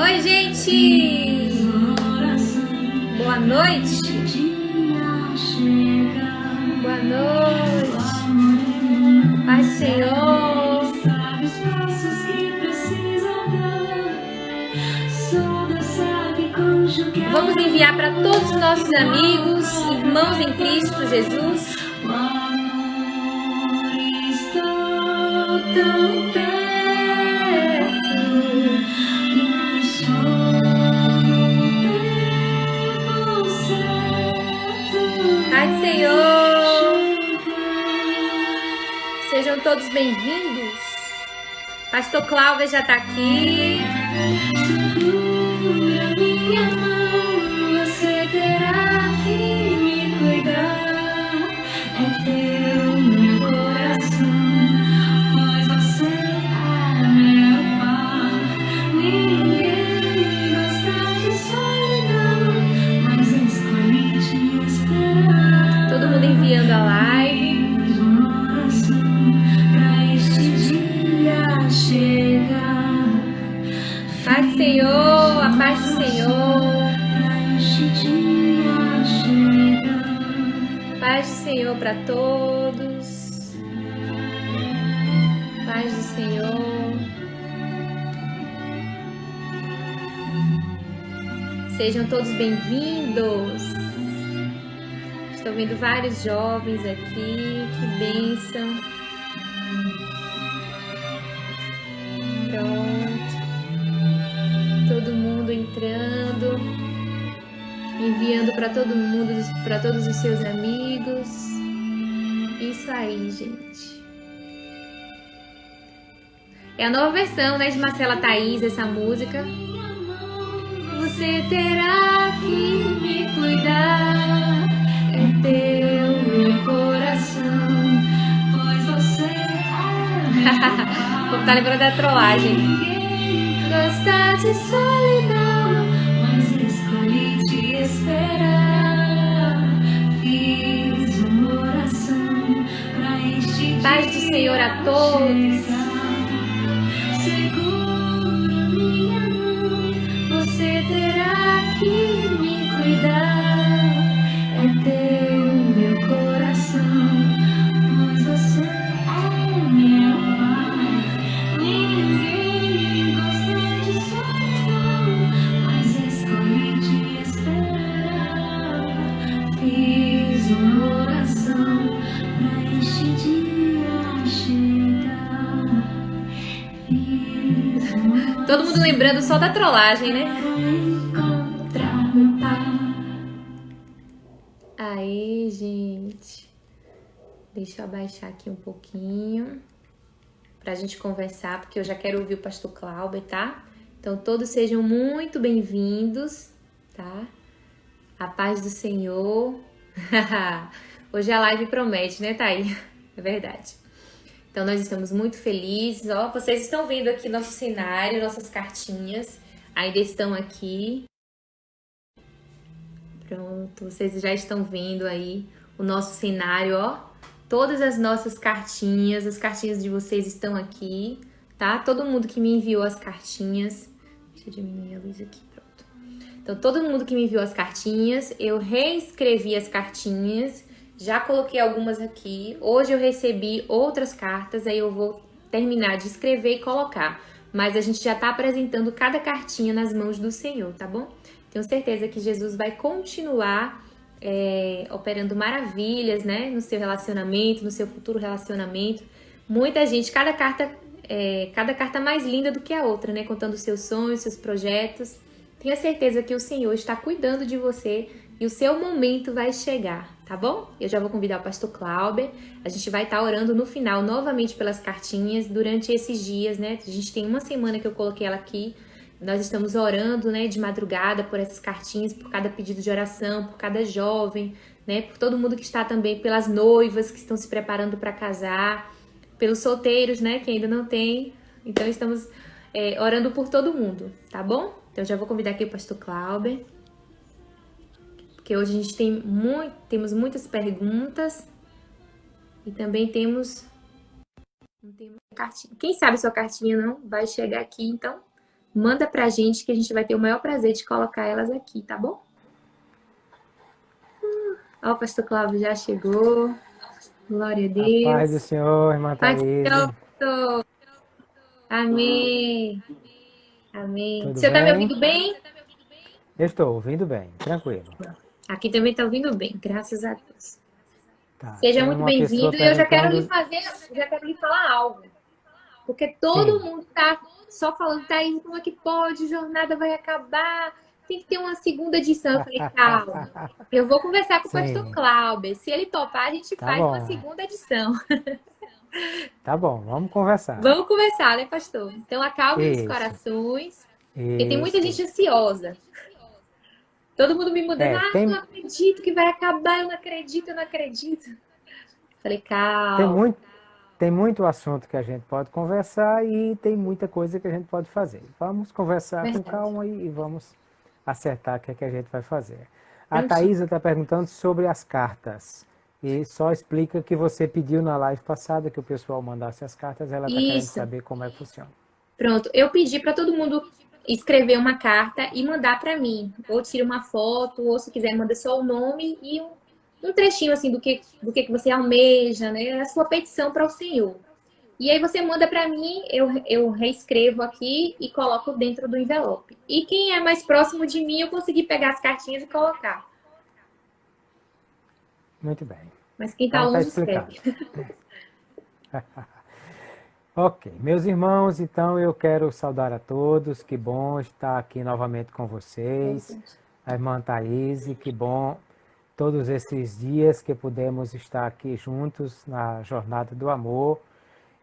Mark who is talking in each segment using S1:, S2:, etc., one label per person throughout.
S1: Oi, gente! Boa noite! Boa noite! Paz do Senhor! Vamos enviar para todos os nossos amigos, irmãos em Cristo Jesus. Tão perto, Pai do Senhor, sejam todos bem-vindos. Pastor Cláudio já está aqui. Segura minha mão, você terá que me cuidar. É teu meu coração. Todo mundo enviando a live. Paz do Senhor, a paz do Senhor. Paz do Senhor para todos. Paz do Senhor. Sejam todos bem-vindos. Estou vendo vários jovens aqui, que bênção. Pronto. Todo mundo entrando, enviando para todo mundo, para todos os seus amigos. Isso aí, gente. É a nova versão, né, de Marcela Thaís, essa música. Você terá que me cuidar. É teu meu coração, pois você é. Vou ficar lembrando da trollagem. Gosta de solidão, mas escolhi te esperar. Fiz uma oração pra este dia. Paz do Senhor a todos. Segura minha mão, você terá que me cuidar. É teu meu coração, pois você é meu pai. Ninguém gosta de solidão, mas escolhi te esperar. Fiz uma oração pra este dia chegar. Todo mundo lembrando só da trollagem, né? Encontrar meu pai. Aí, gente, deixa eu abaixar aqui um pouquinho pra gente conversar, porque eu já quero ouvir o pastor Cláudio, tá? Então, todos sejam muito bem-vindos, tá? A paz do Senhor. Hoje a live promete, né, Thaí? É verdade. Então, nós estamos muito felizes. Ó, vocês estão vendo aqui nosso cenário, nossas cartinhas. Ainda estão aqui. Pronto, vocês já estão vendo aí o nosso cenário, ó. Todas as nossas cartinhas, as cartinhas de vocês estão aqui, tá? Todo mundo que me enviou as cartinhas. Deixa eu diminuir a luz aqui, pronto. Então, todo mundo que me enviou as cartinhas, eu reescrevi as cartinhas, já coloquei algumas aqui. Hoje eu recebi outras cartas, aí eu vou terminar de escrever e colocar. Mas a gente já tá apresentando cada cartinha nas mãos do Senhor, tá bom? Tenho certeza que Jesus vai continuar operando maravilhas, né, no seu relacionamento, no seu futuro relacionamento. Muita gente, cada carta mais linda do que a outra, né, contando os seus sonhos, seus projetos. Tenha certeza que o Senhor está cuidando de você e o seu momento vai chegar, tá bom? Eu já vou convidar o pastor Cláudio. A gente vai estar orando no final novamente pelas cartinhas durante esses dias, né? A gente tem uma semana que eu coloquei ela aqui. Nós estamos orando, né, de madrugada por essas cartinhas, por cada pedido de oração, por cada jovem, né, por todo mundo que está também, pelas noivas que estão se preparando para casar, pelos solteiros, né, que ainda não tem. Então, estamos orando por todo mundo, tá bom? Então, já vou convidar aqui o pastor Cláudio, porque hoje a gente temos muitas perguntas e também temos cartinha. Quem sabe sua cartinha não vai chegar aqui, então manda pra gente que a gente vai ter o maior prazer de colocar elas aqui, tá bom? Ó, o pastor Cláudio já chegou. Glória a
S2: A paz do
S1: Deus.
S2: Senhor, irmã
S1: Pai do
S2: Thaís.
S1: Senhor, pastor. Amém. Amém. O
S2: Tudo
S1: senhor tá me
S2: bem?
S1: ouvindo bem?
S2: Eu estou ouvindo bem, tranquilo.
S1: Aqui também tá ouvindo bem, graças a Deus.
S2: Tá,
S1: Seja
S2: tem
S1: muito
S2: uma pessoa
S1: bem-vindo e eu
S2: perguntando.
S1: já quero lhe falar algo. Porque todo
S2: Sim.
S1: mundo tá só falando, Thaís, como é que pode? Jornada vai acabar. Tem que ter uma segunda edição. Eu falei, calma. Eu vou conversar com o pastor
S2: Sim,
S1: Cláudio. Se ele topar, a gente
S2: tá
S1: faz uma
S2: bom.
S1: segunda edição.
S2: Tá bom, vamos conversar.
S1: Vamos conversar, né, pastor? Então, acalme os
S2: Isso,
S1: corações. Porque tem muita
S2: isso.
S1: gente ansiosa. Todo mundo me mudando,
S2: É,
S1: não acredito que vai acabar, eu não acredito, eu não acredito. Falei,
S2: tem
S1: calma.
S2: muito, tem muito assunto que a gente pode conversar e tem muita coisa que a gente pode fazer. Vamos conversar com
S1: Verdade.
S2: calma e vamos acertar o que é que a gente vai fazer. A
S1: Prontinho.
S2: Thaisa está perguntando sobre as cartas. E só explica que você pediu na live passada que o pessoal mandasse as cartas, ela está querendo
S1: Isso.
S2: saber como é que funciona.
S1: Pronto. Eu pedi para todo mundo escrever uma carta e mandar para mim. Ou tira uma foto, ou se quiser, manda só o nome e um trechinho assim do que você almeja, né? A sua petição para o Senhor. E aí você manda para mim, eu reescrevo aqui e coloco dentro do envelope. E quem é mais próximo de mim, eu consegui pegar as cartinhas e colocar.
S2: Muito bem.
S1: Mas quem tá
S2: Então está
S1: longe
S2: explicado.
S1: escreve.
S2: Ok, meus irmãos, então eu quero saudar a todos, que bom estar aqui novamente com vocês. A irmã Thaís, que bom todos esses dias que pudemos estar aqui juntos na Jornada do Amor.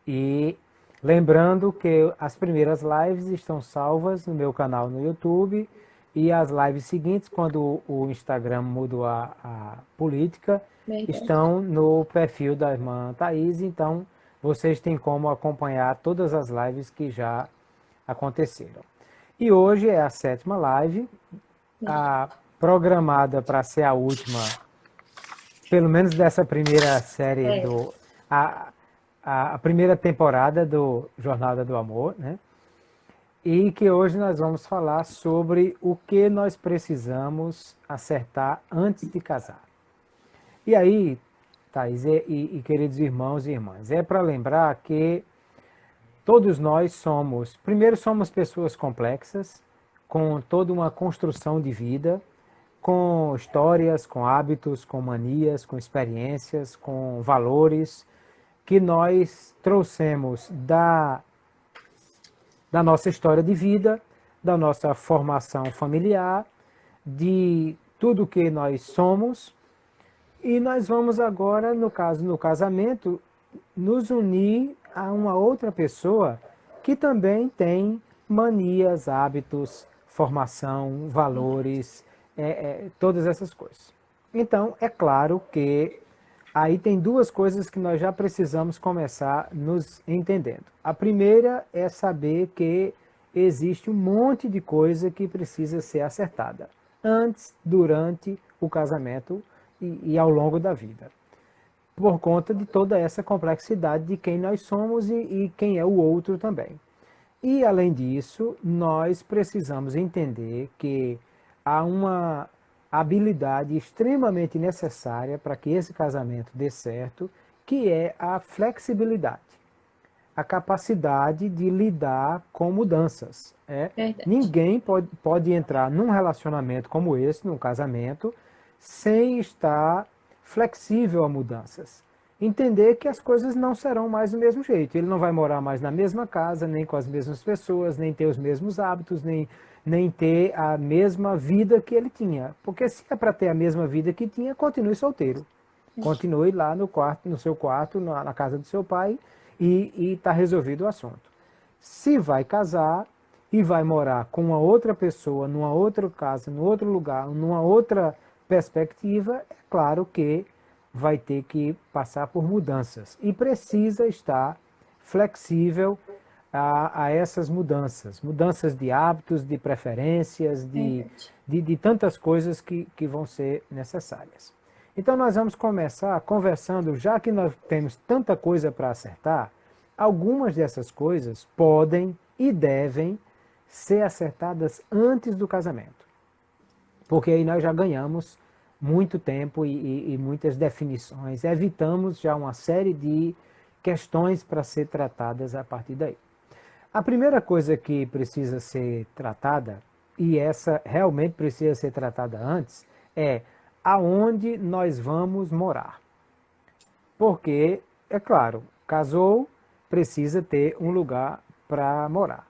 S2: E lembrando que as primeiras lives estão salvas no meu canal no YouTube e as lives seguintes, quando o Instagram mudou a política,
S1: Verdade.
S2: estão no perfil da irmã Thaís, então vocês têm como acompanhar todas as lives que já aconteceram. E hoje é a 7ª live, a programada para ser a última, pelo menos dessa primeira série
S1: É,
S2: do a primeira temporada do Jornada do Amor, né? E que hoje nós vamos falar sobre o que nós precisamos acertar antes de casar. E aí, Thais e queridos irmãos e irmãs, é para lembrar que todos nós somos pessoas complexas, com toda uma construção de vida, com histórias, com hábitos, com manias, com experiências, com valores que nós trouxemos da nossa história de vida, da nossa formação familiar, de tudo que nós somos. E nós vamos agora, no caso, no casamento, nos unir a uma outra pessoa que também tem manias, hábitos, formação, valores, todas essas coisas. Então, é claro que aí tem duas coisas que nós já precisamos começar nos entendendo. A primeira é saber que existe um monte de coisa que precisa ser acertada antes, durante o casamento e ao longo da vida, por conta de toda essa complexidade de quem nós somos e quem é o outro também. E, além disso, nós precisamos entender que há uma habilidade extremamente necessária para que esse casamento dê certo, que é a flexibilidade, a capacidade de lidar com mudanças.
S1: verdade.
S2: Ninguém pode entrar num relacionamento como esse, num casamento, sem estar flexível a mudanças. Entender que as coisas não serão mais do mesmo jeito. Ele não vai morar mais na mesma casa, nem com as mesmas pessoas, nem ter os mesmos hábitos, nem ter a mesma vida que ele tinha. Porque se é para ter a mesma vida que tinha, continue solteiro. Continue lá no quarto, no seu quarto, na casa do seu pai, e está resolvido o assunto. Se vai casar e vai morar com uma outra pessoa, numa outra casa, num outro lugar, numa outra perspectiva, é claro que vai ter que passar por mudanças e precisa estar flexível a essas mudanças. Mudanças de hábitos, de preferências,
S1: Verdade.
S2: de tantas coisas que vão ser necessárias. Então nós vamos começar conversando, já que nós temos tanta coisa para acertar, algumas dessas coisas podem e devem ser acertadas antes do casamento. Porque aí nós já ganhamos muito tempo e muitas definições, evitamos já uma série de questões para ser tratadas a partir daí. A primeira coisa que precisa ser tratada, e essa realmente precisa ser tratada antes, é aonde nós vamos morar. Porque, é claro, casou, precisa ter um lugar para morar.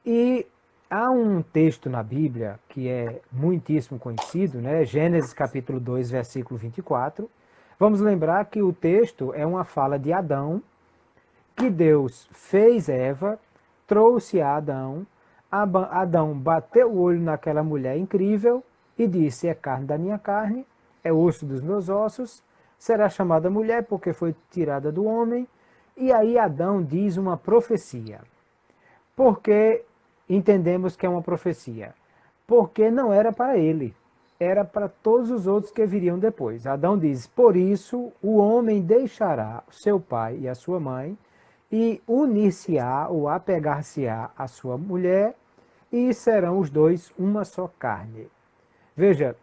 S2: E há um texto na Bíblia que é muitíssimo conhecido, né? Gênesis capítulo 2, versículo 24. Vamos lembrar que o texto é uma fala de Adão, que Deus fez Eva, trouxe a Adão, Adão bateu o olho naquela mulher incrível e disse, é carne da minha carne, é osso dos meus ossos, será chamada mulher porque foi tirada do homem. E aí Adão diz uma profecia. Porque entendemos que é uma profecia? Porque não era para ele, era para todos os outros que viriam depois. Adão diz, por isso o homem deixará seu pai e a sua mãe e unir-se-á ou apegar-se-á à sua mulher e serão os dois uma só carne. Veja,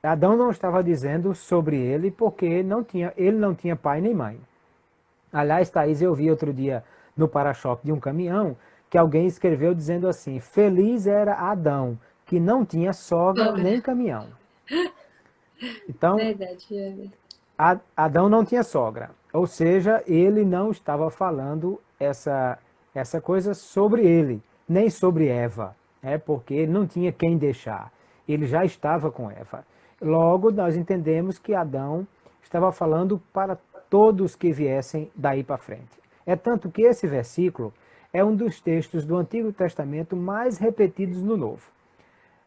S2: Adão não estava dizendo sobre ele porque ele não tinha pai nem mãe. Aliás, Thaís, eu vi outro dia no para-choque de um caminhão que alguém escreveu dizendo assim, feliz era Adão, que não tinha sogra nem caminhão. Então,
S1: Verdade.
S2: Adão não tinha sogra, ou seja, ele não estava falando essa coisa sobre ele, nem sobre Eva, porque ele não tinha quem deixar, ele já estava com Eva. Logo, nós entendemos que Adão estava falando para todos que viessem daí para frente. É tanto que esse versículo é um dos textos do Antigo Testamento mais repetidos no Novo.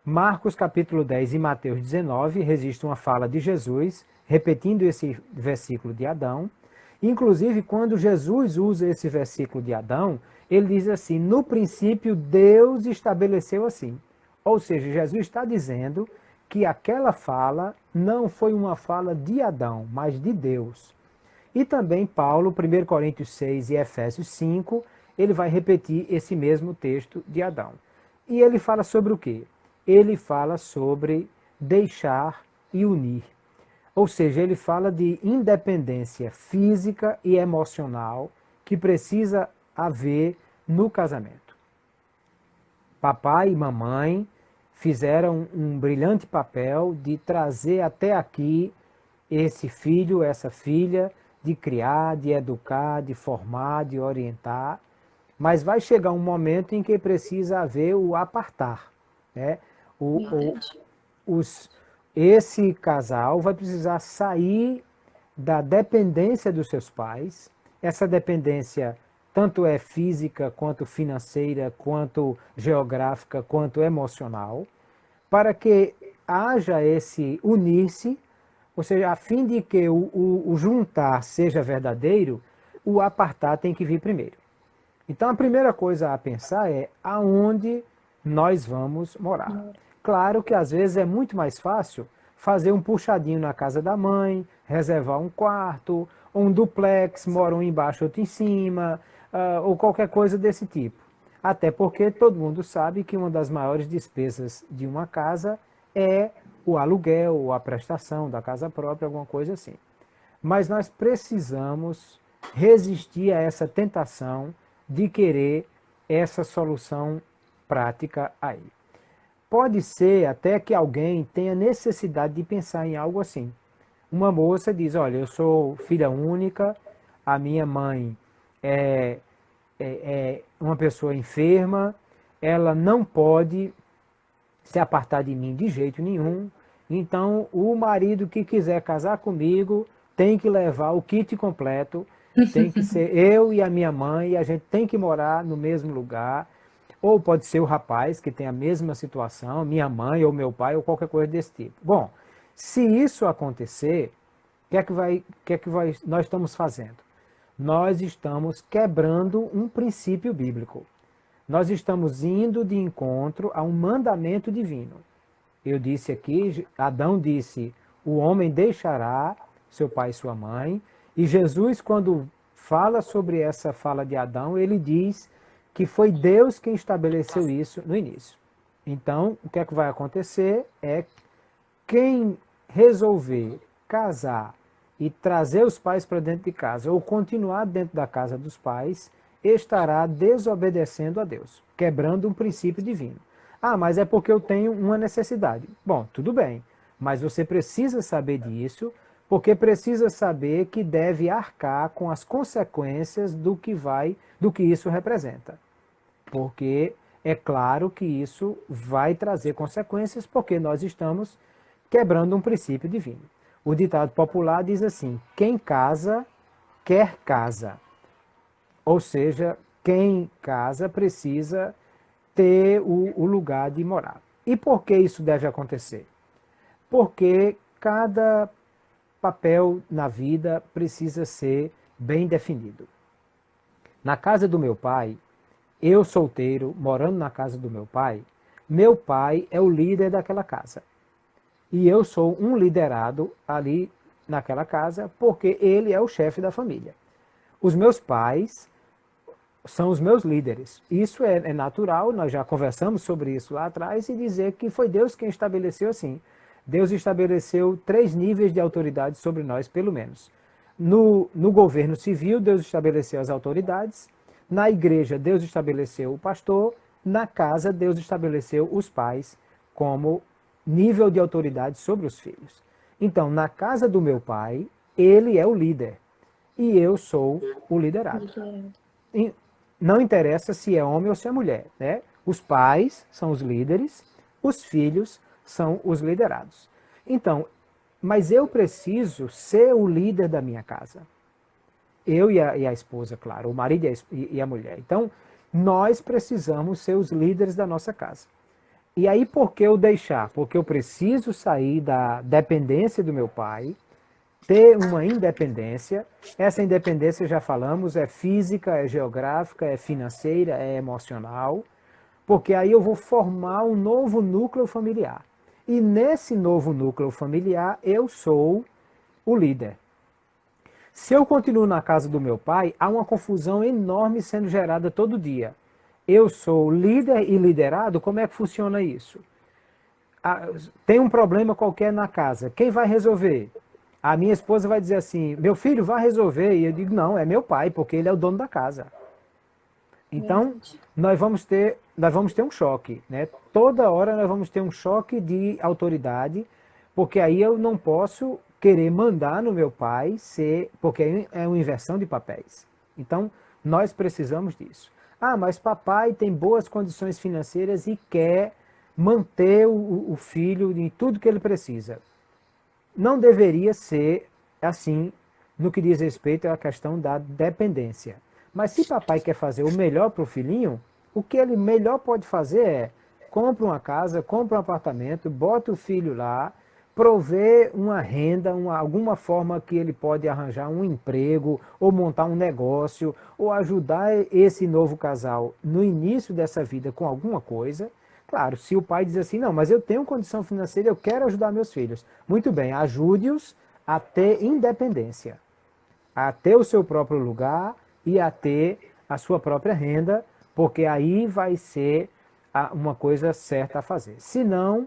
S2: Marcos capítulo 10 e Mateus 19 registram uma fala de Jesus, repetindo esse versículo de Adão. Inclusive, quando Jesus usa esse versículo de Adão, ele diz assim, no princípio Deus estabeleceu assim. Ou seja, Jesus está dizendo que aquela fala não foi uma fala de Adão, mas de Deus. E também Paulo, 1 Coríntios 6 e Efésios 5, ele vai repetir esse mesmo texto de Adão. E ele fala sobre o quê? Ele fala sobre deixar e unir. Ou seja, ele fala de independência física e emocional que precisa haver no casamento. Papai e mamãe fizeram um brilhante papel de trazer até aqui esse filho, essa filha, de criar, de educar, de formar, de orientar, mas vai chegar um momento em que precisa haver o apartar. Né? Esse casal vai precisar sair da dependência dos seus pais, essa dependência tanto é física, quanto financeira, quanto geográfica, quanto emocional, para que haja esse unir-se, ou seja, a fim de que o juntar seja verdadeiro, o apartar tem que vir primeiro. Então a primeira coisa a pensar é aonde nós vamos morar. Claro que às vezes é muito mais fácil fazer um puxadinho na casa da mãe, reservar um quarto, ou um duplex, mora um embaixo, outro em cima, ou qualquer coisa desse tipo. Até porque todo mundo sabe que uma das maiores despesas de uma casa é o aluguel, ou a prestação da casa própria, alguma coisa assim. Mas nós precisamos resistir a essa tentação de querer essa solução prática aí. Pode ser até que alguém tenha necessidade de pensar em algo assim. Uma moça diz, olha, eu sou filha única, a minha mãe é uma pessoa enferma, ela não pode se apartar de mim de jeito nenhum, então o marido que quiser casar comigo tem que levar o kit completo, tem que ser eu e a minha mãe, e a gente tem que morar no mesmo lugar, ou pode ser o rapaz que tem a mesma situação, minha mãe ou meu pai, ou qualquer coisa desse tipo. Bom, se isso acontecer, o que é que nós estamos fazendo? Nós estamos quebrando um princípio bíblico. Nós estamos indo de encontro a um mandamento divino. Eu disse aqui, Adão disse, o homem deixará seu pai e sua mãe, e Jesus, quando fala sobre essa fala de Adão, ele diz que foi Deus quem estabeleceu isso no início. Então, o que é que vai acontecer é quem resolver casar e trazer os pais para dentro de casa ou continuar dentro da casa dos pais, estará desobedecendo a Deus, quebrando um princípio divino. Ah, mas é porque eu tenho uma necessidade. Bom, tudo bem, mas você precisa saber disso, porque precisa saber que deve arcar com as consequências do que isso representa. Porque é claro que isso vai trazer consequências, porque nós estamos quebrando um princípio divino. O ditado popular diz assim: quem casa, quer casa. Ou seja, quem casa precisa ter o lugar de morar. E por que isso deve acontecer? Porque cada papel na vida precisa ser bem definido. Na casa do meu pai, eu solteiro, morando na casa do meu pai é o líder daquela casa. E eu sou um liderado ali naquela casa porque ele é o chefe da família. Os meus pais são os meus líderes. Isso é natural, nós já conversamos sobre isso lá atrás e dizer que foi Deus quem estabeleceu assim. Deus estabeleceu 3 níveis de autoridade sobre nós, pelo menos. No governo civil, Deus estabeleceu as autoridades. Na igreja, Deus estabeleceu o pastor. Na casa, Deus estabeleceu os pais como nível de autoridade sobre os filhos. Então, na casa do meu pai, ele é o líder e eu sou o liderado. E não interessa se é homem ou se é mulher, né? Os pais são os líderes, os filhos são os liderados. Então, mas eu preciso ser o líder da minha casa. Eu e a esposa, claro, o marido e a mulher. Então, nós precisamos ser os líderes da nossa casa. E aí, por que eu deixar? Porque eu preciso sair da dependência do meu pai, ter uma independência. Essa independência, já falamos, é física, é geográfica, é financeira, é emocional. Porque aí eu vou formar um novo núcleo familiar. E nesse novo núcleo familiar, eu sou o líder. Se eu continuo na casa do meu pai, há uma confusão enorme sendo gerada todo dia. Eu sou líder e liderado, como é que funciona isso? Tem um problema qualquer na casa, quem vai resolver? A minha esposa vai dizer assim, meu filho vai resolver, e eu digo, não, é meu pai, porque ele é o dono da casa. Então, nós vamos ter um choque, né? Toda hora nós vamos ter um choque de autoridade, porque aí eu não posso querer mandar no meu pai, porque é uma inversão de papéis. Então, nós precisamos disso. Ah, mas papai tem boas condições financeiras e quer manter o filho em tudo que ele precisa. Não deveria ser assim no que diz respeito à questão da dependência. Mas se papai quer fazer o melhor para o filhinho, o que ele melhor pode fazer é compra uma casa, compra um apartamento, bota o filho lá, prover uma renda, alguma forma que ele pode arranjar um emprego, ou montar um negócio, ou ajudar esse novo casal no início dessa vida com alguma coisa. Claro, se o pai diz assim, não, mas eu tenho condição financeira, eu quero ajudar meus filhos. Muito bem, ajude-os a ter independência, a ter o seu próprio lugar e a ter a sua própria renda, porque aí vai ser uma coisa certa a fazer. Se não,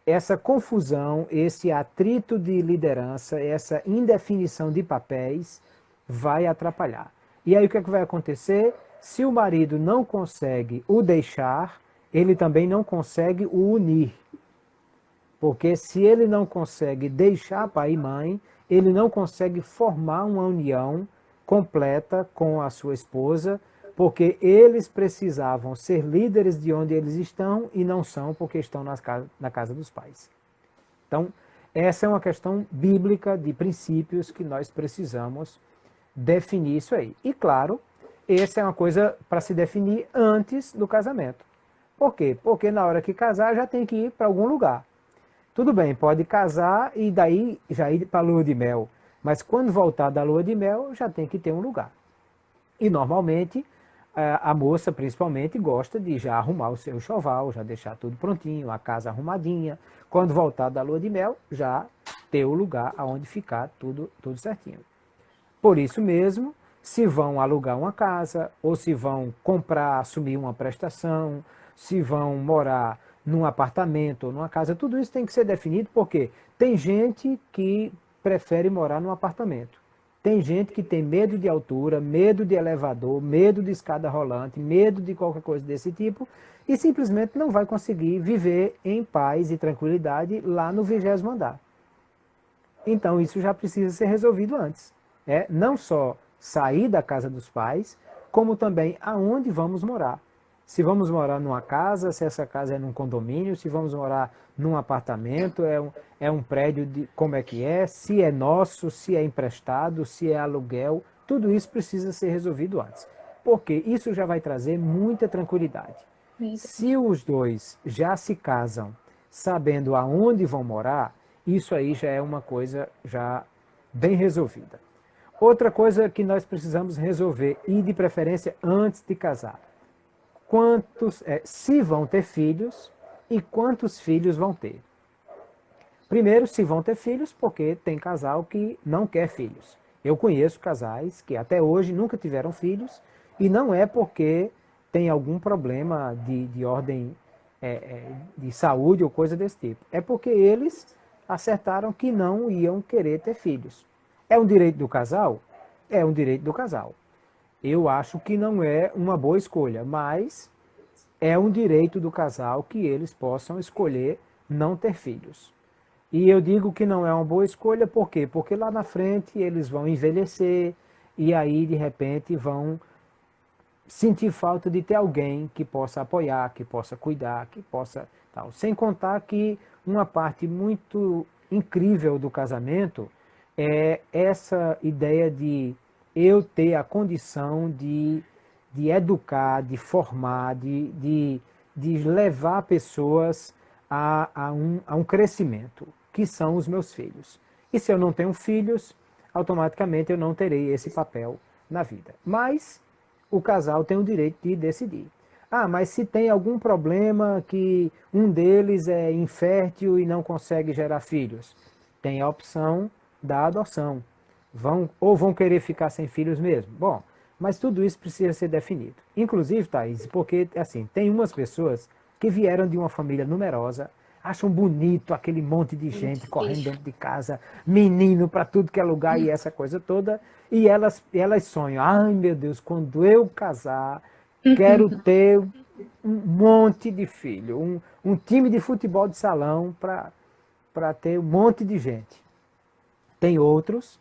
S2: essa confusão, esse atrito de liderança, essa indefinição de papéis vai atrapalhar. E aí o que é que vai acontecer? Se o marido não consegue o deixar, ele também não consegue o unir. Porque se ele não consegue deixar pai e mãe, ele não consegue formar uma união completa com a sua esposa, porque eles precisavam ser líderes de onde eles estão e não são porque estão na casa dos pais. Então, essa é uma questão bíblica de princípios que nós precisamos definir isso aí. E claro, essa é uma coisa para se definir antes do casamento. Por quê? Porque na hora que casar já tem que ir para algum lugar. Tudo bem, pode casar e daí já ir para a lua de mel, mas quando voltar da lua de mel já tem que ter um lugar. E normalmente a moça principalmente gosta de já arrumar o seu enxoval, já deixar tudo prontinho, a casa arrumadinha. Quando voltar da lua de mel, já ter o lugar aonde ficar tudo certinho. Por isso mesmo se vão alugar uma casa, ou se vão comprar, assumir uma prestação, se vão morar num apartamento ou numa casa. Tudo isso tem que ser definido porque tem gente que prefere morar num apartamento. Tem gente que tem medo de altura, medo de elevador, medo de escada rolante, medo de qualquer coisa desse tipo e simplesmente não vai conseguir viver em paz e tranquilidade lá no 20º andar. Então isso já precisa ser resolvido antes. Não só sair da casa dos pais, como também aonde vamos morar. Se vamos morar numa casa, se essa casa é num condomínio, se vamos morar num apartamento, é um prédio, como é que é, se é nosso, se é emprestado, se é aluguel, tudo isso precisa ser resolvido antes. Porque isso já vai trazer muita tranquilidade. Se os dois já se casam sabendo aonde vão morar, isso aí já é uma coisa já bem resolvida. Outra coisa que nós precisamos resolver, e de preferência antes de casar, se vão ter filhos e quantos filhos vão ter. Primeiro, se vão ter filhos, porque tem casal que não quer filhos. Eu conheço casais que até hoje nunca tiveram filhos e não é porque tem algum problema de ordem de saúde ou coisa desse tipo. É porque eles acertaram que não iam querer ter filhos. É um direito do casal? É um direito do casal. Eu acho que não é uma boa escolha, mas é um direito do casal que eles possam escolher não ter filhos. E eu digo que não é uma boa escolha, por quê? Porque lá na frente eles vão envelhecer e aí de repente vão sentir falta de ter alguém que possa apoiar, que possa cuidar, que possa tal. Sem contar que uma parte muito incrível do casamento é essa ideia de eu ter a condição de educar, de formar, de levar pessoas a um crescimento, que são os meus filhos. E se eu não tenho filhos, automaticamente eu não terei esse papel na vida. Mas o casal tem o direito de decidir. Mas se tem algum problema que um deles é infértil e não consegue gerar filhos, tem a opção da adoção. Ou vão querer ficar sem filhos mesmo? Bom, mas tudo isso precisa ser definido. Inclusive, Thaís, porque assim, tem umas pessoas que vieram de uma família numerosa, acham bonito aquele monte de gente correndo dentro de casa, menino para tudo que é lugar e essa coisa toda, e elas sonham, ai meu Deus, quando eu casar, quero ter um monte de filho, um time de futebol de salão para ter um monte de gente. Tem outros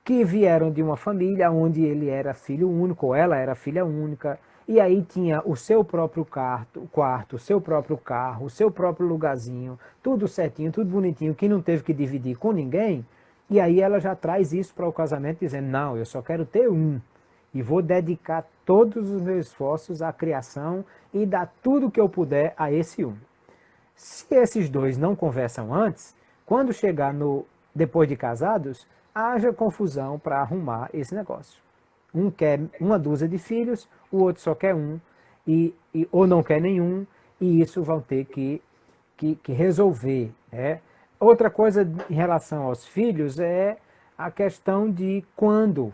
S2: que vieram de uma família onde ele era filho único, ou ela era filha única, e aí tinha o seu próprio quarto, o seu próprio carro, o seu próprio lugarzinho, tudo certinho, tudo bonitinho, que não teve que dividir com ninguém, e aí ela já traz isso para o casamento dizendo, não, eu só quero ter um, e vou dedicar todos os meus esforços à criação e dar tudo que eu puder a esse um. Se esses dois não conversam antes, quando chegar depois de casados, haja confusão para arrumar esse negócio. Um quer uma dúzia de filhos, o outro só quer um, ou não quer nenhum, e isso vão ter que resolver. Outra coisa em relação aos filhos é a questão de quando.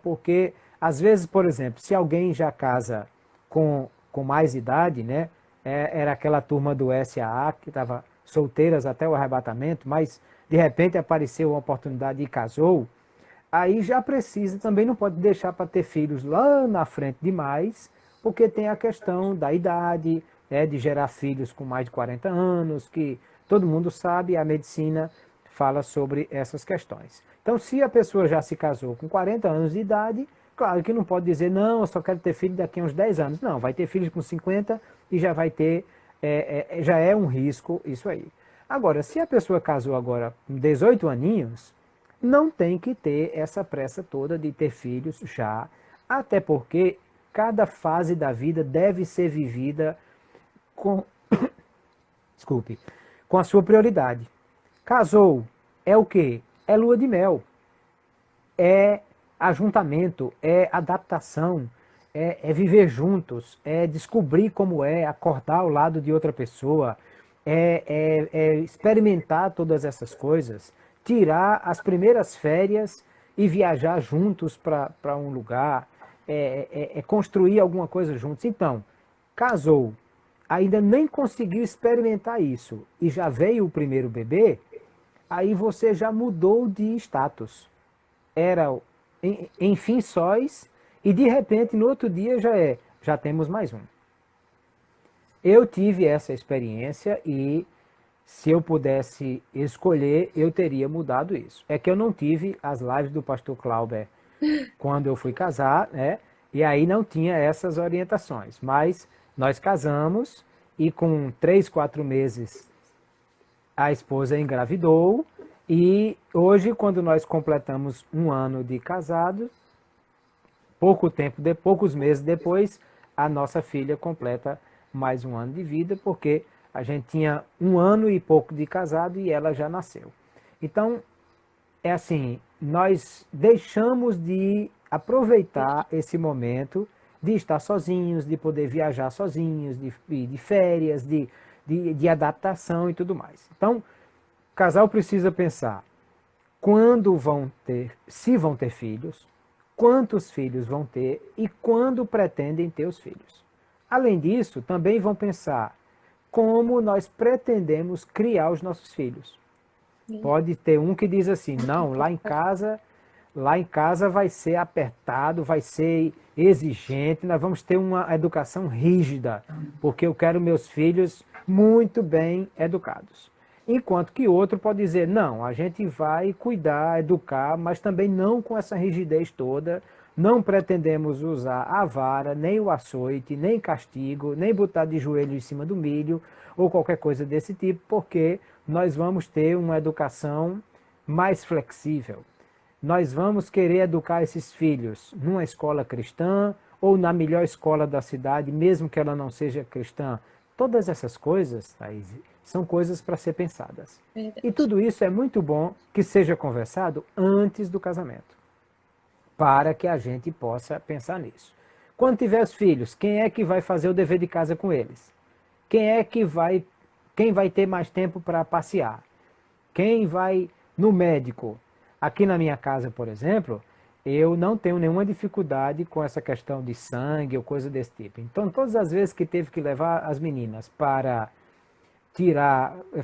S2: Porque, às vezes, por exemplo, se alguém já casa com mais idade, era aquela turma do SAA que estava solteiras até o arrebatamento, mas de repente apareceu uma oportunidade e casou, aí já precisa, também não pode deixar para ter filhos lá na frente demais, porque tem a questão da idade, de gerar filhos com mais de 40 anos, que todo mundo sabe, a medicina fala sobre essas questões. Então, se a pessoa já se casou com 40 anos de idade, claro que não pode dizer, não, eu só quero ter filho daqui a uns 10 anos. Não, vai ter filhos com 50 e já vai ter, já é um risco isso aí. Agora, se a pessoa casou agora com 18 aninhos, não tem que ter essa pressa toda de ter filhos já, até porque cada fase da vida deve ser vivida com, desculpe, com a sua prioridade. Casou, é o quê? É lua de mel, é ajuntamento, é adaptação, é viver juntos, é descobrir como é acordar ao lado de outra pessoa, é experimentar todas essas coisas, tirar as primeiras férias e viajar juntos para um lugar, construir alguma coisa juntos. Então, casou, ainda nem conseguiu experimentar isso e já veio o primeiro bebê, aí você já mudou de status. Era enfim sóis e de repente no outro dia já temos mais um. Eu tive essa experiência e se eu pudesse escolher, eu teria mudado isso. É que eu não tive as lives do pastor Clauber quando eu fui casar, né? E aí não tinha essas orientações. Mas nós casamos e com 3, 4 meses a esposa engravidou. E hoje, quando nós completamos um ano de casado, poucos meses depois, a nossa filha completa mais um ano de vida, porque a gente tinha um ano e pouco de casado e ela já nasceu. Então, é assim, nós deixamos de aproveitar esse momento de estar sozinhos, de poder viajar sozinhos, de férias, de adaptação e tudo mais. Então, o casal precisa pensar quando vão ter, se vão ter filhos, quantos filhos vão ter e quando pretendem ter os filhos. Além disso, também vão pensar como nós pretendemos criar os nossos filhos. Pode ter um que diz assim, não, lá em casa vai ser apertado, vai ser exigente, nós vamos ter uma educação rígida, porque eu quero meus filhos muito bem educados. Enquanto que outro pode dizer, não, a gente vai cuidar, educar, mas também não com essa rigidez toda, não pretendemos usar a vara, nem o açoite, nem castigo, nem botar de joelho em cima do milho, ou qualquer coisa desse tipo, porque nós vamos ter uma educação mais flexível. Nós vamos querer educar esses filhos numa escola cristã, ou na melhor escola da cidade, mesmo que ela não seja cristã. Todas essas coisas, Thaís, são coisas para ser pensadas.
S1: Verdade.
S2: E tudo isso é muito bom que seja conversado antes do casamento, para que a gente possa pensar nisso. Quando tiver os filhos, quem é que vai fazer o dever de casa com eles? Quem vai ter mais tempo para passear? Quem vai no médico? Aqui na minha casa, por exemplo, eu não tenho nenhuma dificuldade com essa questão de sangue ou coisa desse tipo. Então, todas as vezes que teve que levar as meninas para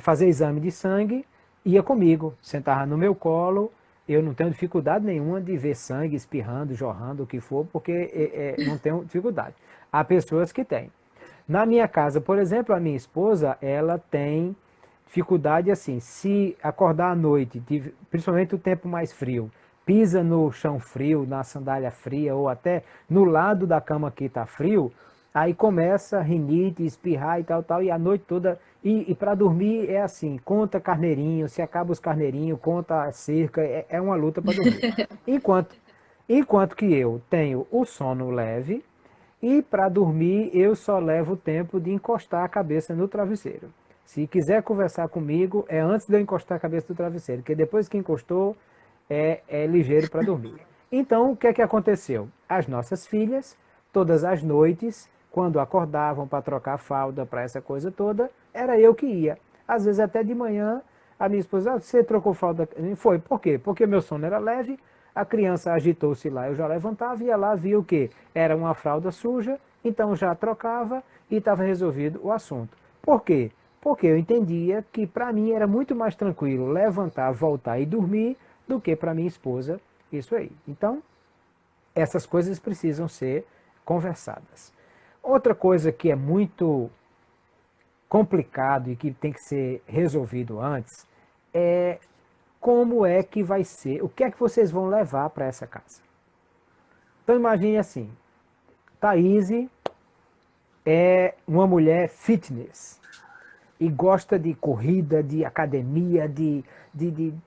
S2: fazer exame de sangue, ia comigo, sentava no meu colo. Eu não tenho dificuldade nenhuma de ver sangue espirrando, jorrando, o que for, porque não tenho dificuldade. Há pessoas que têm. Na minha casa, por exemplo, a minha esposa, ela tem dificuldade assim, se acordar à noite, principalmente o tempo mais frio, pisa no chão frio, na sandália fria, ou até no lado da cama que está frio, aí começa rinite, espirrar e tal, e a noite toda. E para dormir é assim, conta carneirinho, se acaba os carneirinhos, conta a cerca, é uma luta para dormir. Enquanto que eu tenho o sono leve, e para dormir eu só levo o tempo de encostar a cabeça no travesseiro. Se quiser conversar comigo, é antes de eu encostar a cabeça no travesseiro, porque depois que encostou, é ligeiro para dormir. Então, o que é que aconteceu? As nossas filhas, todas as noites, quando acordavam para trocar a fralda, para essa coisa toda, era eu que ia. Às vezes até de manhã, a minha esposa, você trocou fralda? Foi, por quê? Porque meu sono era leve, a criança agitou-se lá, eu já levantava, ia lá, via o quê? Era uma fralda suja, então já trocava e estava resolvido o assunto. Por quê? Porque eu entendia que para mim era muito mais tranquilo levantar, voltar e dormir do que para minha esposa isso aí. Então, essas coisas precisam ser conversadas. Outra coisa que é muito complicado e que tem que ser resolvido antes é como é que vai ser, o que é que vocês vão levar para essa casa. Então imagine assim, Thaís é uma mulher fitness e gosta de corrida, de academia, de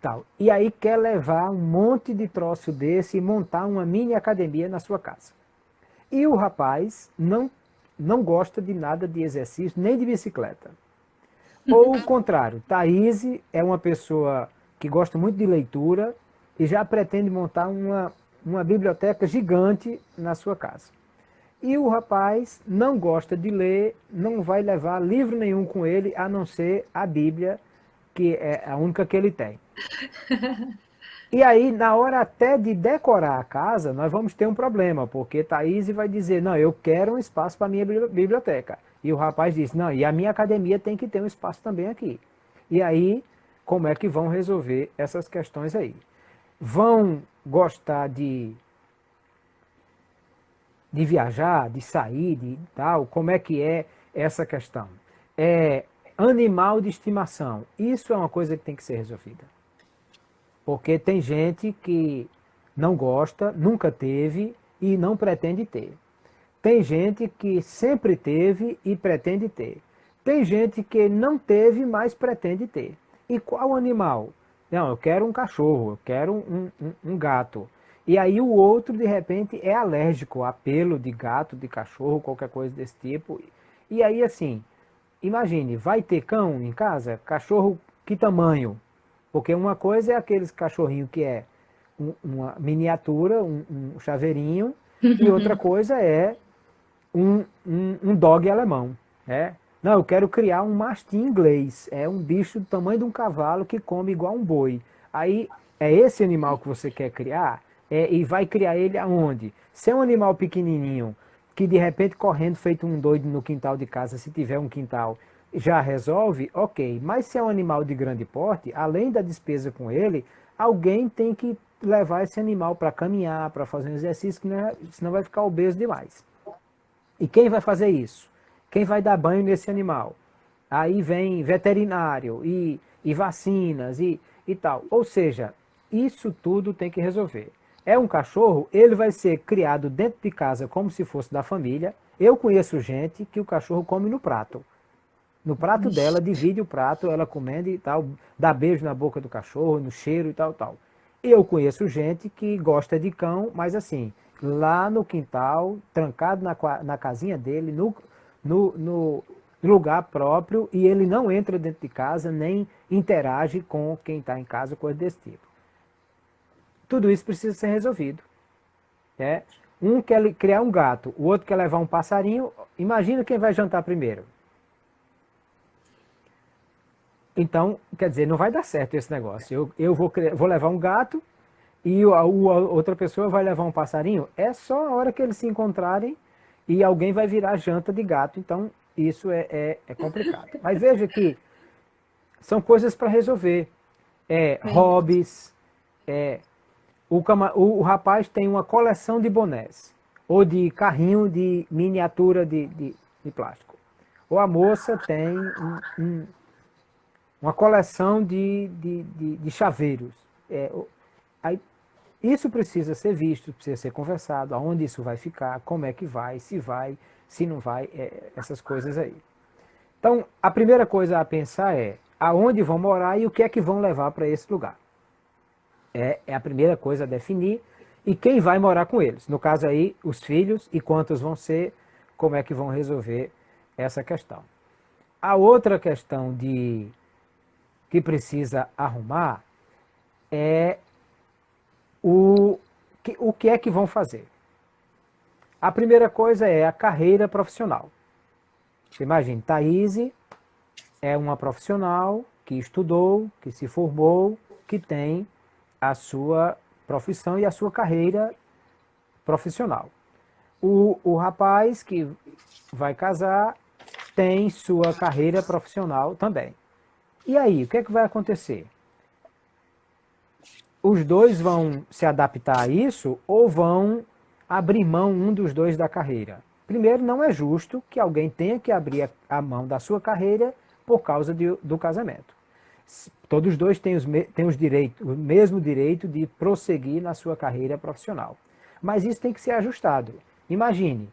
S2: tal. E aí quer levar um monte de troço desse e montar uma mini academia na sua casa. E o rapaz não gosta de nada de exercício, nem de bicicleta. Ou o contrário, Thaís é uma pessoa que gosta muito de leitura e já pretende montar uma biblioteca gigante na sua casa. E o rapaz não gosta de ler, não vai levar livro nenhum com ele, a não ser a Bíblia, que é a única que ele tem. E aí, na hora até de decorar a casa, nós vamos ter um problema, porque Thaís vai dizer, não, eu quero um espaço para a minha biblioteca. E o rapaz diz, não, e a minha academia tem que ter um espaço também aqui. E aí, como é que vão resolver essas questões aí? Vão gostar de viajar, de sair, de tal? Como é que é essa questão? É animal de estimação. Isso é uma coisa que tem que ser resolvida. Porque tem gente que não gosta, nunca teve e não pretende ter. Tem gente que sempre teve e pretende ter. Tem gente que não teve, mas pretende ter. E qual animal? Não, eu quero um cachorro, eu quero um gato. E aí o outro, de repente, é alérgico a pelo de gato, de cachorro, qualquer coisa desse tipo. E aí, assim, imagine, vai ter cão em casa? Cachorro que tamanho? Porque uma coisa é aqueles cachorrinho que é uma miniatura, um chaveirinho, e outra coisa é um dog alemão. Né? Não, eu quero criar um mastim inglês. É um bicho do tamanho de um cavalo que come igual um boi. Aí é esse animal que você quer criar e vai criar ele aonde? Se é um animal pequenininho, que de repente correndo feito um doido no quintal de casa, se tiver um quintal, já resolve, ok. Mas se é um animal de grande porte, além da despesa com ele, alguém tem que levar esse animal para caminhar, para fazer um exercício, senão vai ficar obeso demais. E quem vai fazer isso? Quem vai dar banho nesse animal? Aí vem veterinário e vacinas e tal. Ou seja, isso tudo tem que resolver. É um cachorro, ele vai ser criado dentro de casa como se fosse da família. Eu conheço gente que o cachorro come no prato. No prato dela, divide o prato, ela comendo e tal, dá beijo na boca do cachorro, no cheiro e tal, tal. Eu conheço gente que gosta de cão, mas assim, lá no quintal, trancado na casinha dele, no lugar próprio, e ele não entra dentro de casa, nem interage com quem está em casa, coisa desse tipo. Tudo isso precisa ser resolvido. Né? Um quer criar um gato, o outro quer levar um passarinho. Imagina quem vai jantar primeiro. Então, quer dizer, não vai dar certo esse negócio. Eu vou levar um gato e a outra pessoa vai levar um passarinho. É só a hora que eles se encontrarem e alguém vai virar janta de gato. Então, isso é complicado. Mas veja que são coisas para resolver. Hobbies. O rapaz tem uma coleção de bonés ou de carrinho de miniatura de plástico. Ou a moça tem uma coleção de chaveiros. Aí, isso precisa ser visto, precisa ser conversado, aonde isso vai ficar, como é que vai, se não vai, essas coisas aí. Então, a primeira coisa a pensar é aonde vão morar e o que é que vão levar para esse lugar. É a primeira coisa a definir e quem vai morar com eles. No caso aí, os filhos e quantos vão ser, como é que vão resolver essa questão. A outra questão que precisa arrumar é o que é que vão fazer. A primeira coisa é a carreira profissional. Você imagina, Thaís é uma profissional que estudou, que se formou, que tem a sua profissão e a sua carreira profissional. O rapaz que vai casar tem sua carreira profissional também. E aí, o que é que vai acontecer? Os dois vão se adaptar a isso ou vão abrir mão um dos dois da carreira? Primeiro, não é justo que alguém tenha que abrir a mão da sua carreira por causa do casamento. Todos os dois têm o mesmo direito de prosseguir na sua carreira profissional. Mas isso tem que ser ajustado. Imagine,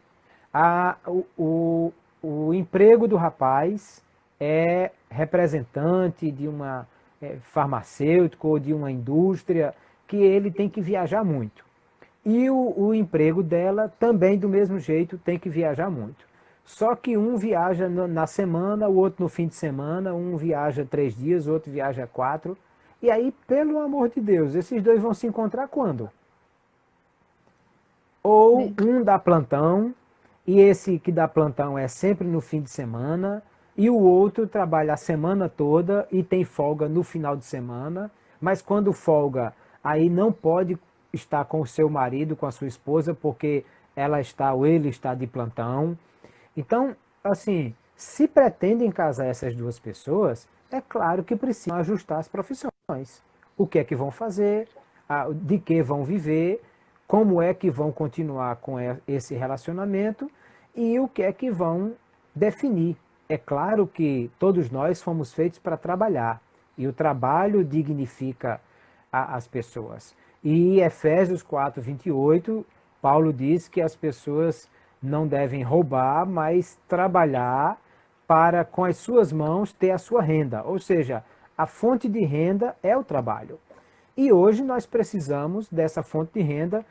S2: o emprego do rapaz é representante de uma farmacêutico ou de uma indústria que ele tem que viajar muito. E o emprego dela também do mesmo jeito tem que viajar muito. Só que um viaja na semana, o outro no fim de semana, um viaja 3 dias, o outro viaja 4. E aí, pelo amor de Deus, esses dois vão se encontrar quando? Ou um dá plantão, e esse que dá plantão é sempre no fim de semana, e o outro trabalha a semana toda e tem folga no final de semana, mas quando folga, aí não pode estar com o seu marido, com a sua esposa, porque ela está ou ele está de plantão. Então, assim, se pretendem casar essas duas pessoas, é claro que precisam ajustar as profissões. O que é que vão fazer, de que vão viver, como é que vão continuar com esse relacionamento e o que é que vão definir. É claro que todos nós fomos feitos para trabalhar e o trabalho dignifica as pessoas. E Efésios 4:28, Paulo diz que as pessoas não devem roubar, mas trabalhar para, com as suas mãos, ter a sua renda. Ou seja, a fonte de renda é o trabalho. E hoje nós precisamos dessa fonte de renda.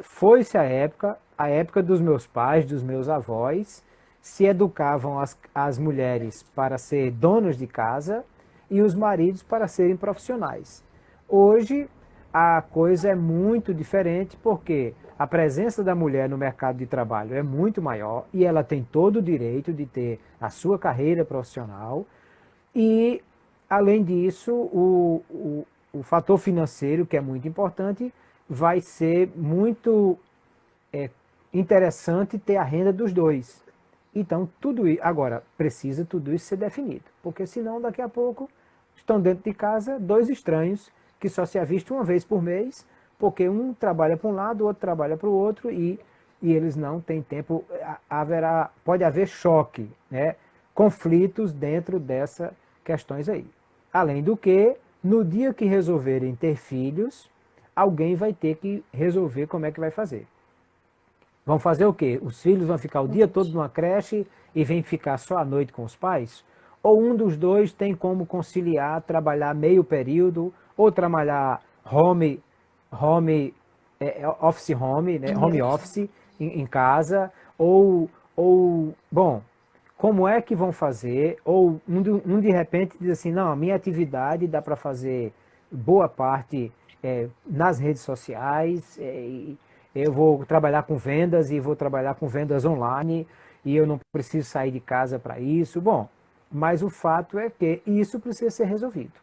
S2: Foi-se a época dos meus pais, dos meus avós, se educavam as mulheres para ser donas de casa e os maridos para serem profissionais. Hoje a coisa é muito diferente porque a presença da mulher no mercado de trabalho é muito maior e ela tem todo o direito de ter a sua carreira profissional e, além disso, o fator financeiro, que é muito importante, vai ser muito interessante ter a renda dos dois. Então, tudo isso, agora, precisa tudo isso ser definido, porque senão daqui a pouco estão dentro de casa dois estranhos que só se avistam uma vez por mês, porque um trabalha para um lado, o outro trabalha para o outro e eles não têm tempo, pode haver choque, né? Conflitos dentro dessas questões aí. Além do que, no dia que resolverem ter filhos, alguém vai ter que resolver como é que vai fazer. Vão fazer o quê? Os filhos vão ficar o dia todo numa creche e vêm ficar só à noite com os pais? Ou um dos dois tem como conciliar, trabalhar meio período, ou trabalhar home office em casa, bom, como é que vão fazer? Ou um de repente diz assim, não, a minha atividade dá para fazer boa parte nas redes sociais, eu vou trabalhar com vendas e vou trabalhar com vendas online e eu não preciso sair de casa para isso. Bom, mas o fato é que isso precisa ser resolvido.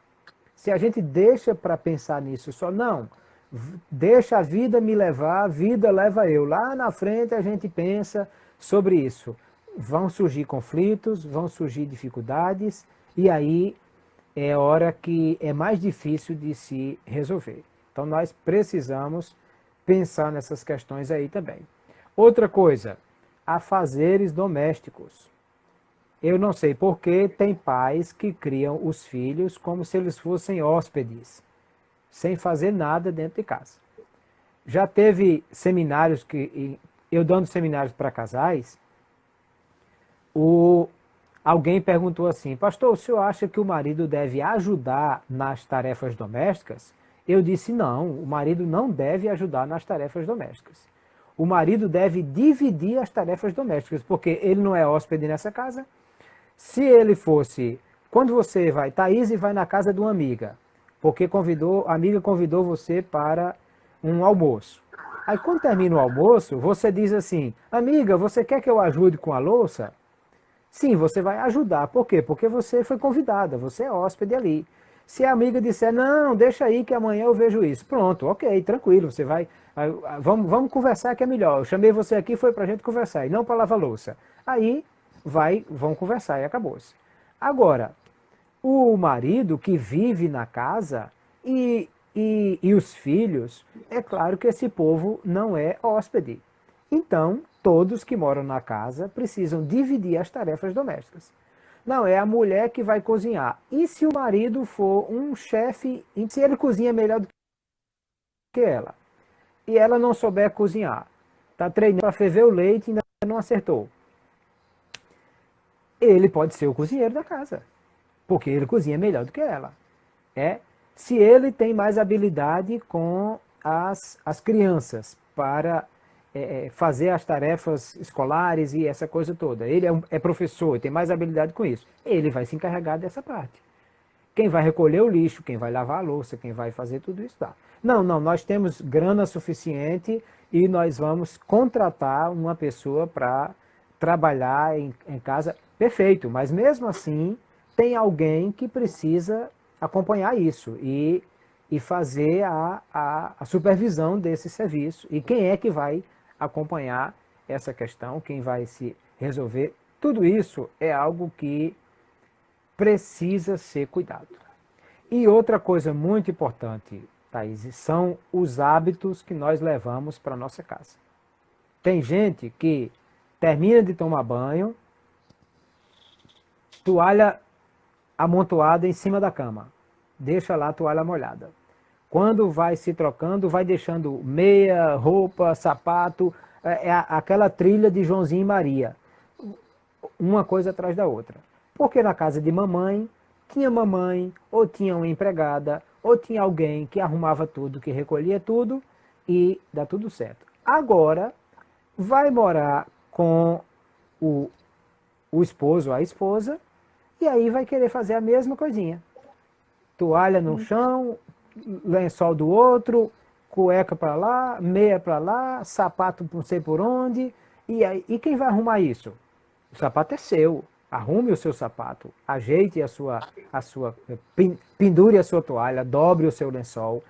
S2: Se a gente deixa para pensar nisso só, não, deixa a vida me levar, a vida leva eu. Lá na frente a gente pensa sobre isso. Vão surgir conflitos, vão surgir dificuldades e aí é hora que é mais difícil de se resolver. Então nós precisamos pensar nessas questões aí também. Outra coisa, afazeres domésticos. Eu não sei por que tem pais que criam os filhos como se eles fossem hóspedes, sem fazer nada dentro de casa. Já teve seminários eu dando seminários para casais, alguém perguntou assim, pastor, o senhor acha que o marido deve ajudar nas tarefas domésticas? Eu disse, não, o marido não deve ajudar nas tarefas domésticas. O marido deve dividir as tarefas domésticas, porque ele não é hóspede nessa casa. Se ele fosse, quando você vai, Thaís vai na casa de uma amiga, porque a amiga convidou você para um almoço. Aí quando termina o almoço, você diz assim, amiga, você quer que eu ajude com a louça? Sim, você vai ajudar. Por quê? Porque você foi convidada, você é hóspede ali. Se a amiga disser, não, deixa aí que amanhã eu vejo isso. Pronto, ok, tranquilo, você vai, vamos conversar que é melhor. Eu chamei você aqui, foi pra gente conversar, e não para lavar louça. Aí vão conversar e acabou-se. Agora, o marido que vive na casa e os filhos, é claro que esse povo não é hóspede. Então, todos que moram na casa precisam dividir as tarefas domésticas. Não, é a mulher que vai cozinhar. E se o marido for um chefe, se ele cozinha melhor do que ela, e ela não souber cozinhar, está treinando para ferver o leite e ainda não acertou, ele pode ser o cozinheiro da casa, porque ele cozinha melhor do que ela. Se ele tem mais habilidade com as crianças para fazer as tarefas escolares e essa coisa toda. Ele é professor e tem mais habilidade com isso. Ele vai se encarregar dessa parte. Quem vai recolher o lixo, quem vai lavar a louça, quem vai fazer tudo isso, tá. Não, nós temos grana suficiente e nós vamos contratar uma pessoa para trabalhar em casa. Perfeito, mas mesmo assim tem alguém que precisa acompanhar isso. E e fazer a supervisão desse serviço. E quem é que vai acompanhar essa questão, quem vai se resolver. Tudo isso é algo que precisa ser cuidado. E outra coisa muito importante, Thaís, são os hábitos que nós levamos para a nossa casa. Tem gente que termina de tomar banho, toalha amontoada em cima da cama, deixa lá a toalha molhada. Quando vai se trocando, vai deixando meia, roupa, sapato, aquela trilha de Joãozinho e Maria, uma coisa atrás da outra. Porque na casa de mamãe, tinha mamãe, ou tinha uma empregada, ou tinha alguém que arrumava tudo, que recolhia tudo, e dá tudo certo. Agora, vai morar com o esposo ou a esposa, e aí vai querer fazer a mesma coisinha. Toalha no chão, lençol do outro, cueca para lá, meia para lá, sapato não sei por onde, e quem vai arrumar isso? O sapato é seu. Arrume o seu sapato, ajeite pendure a sua toalha, dobre o seu lençol,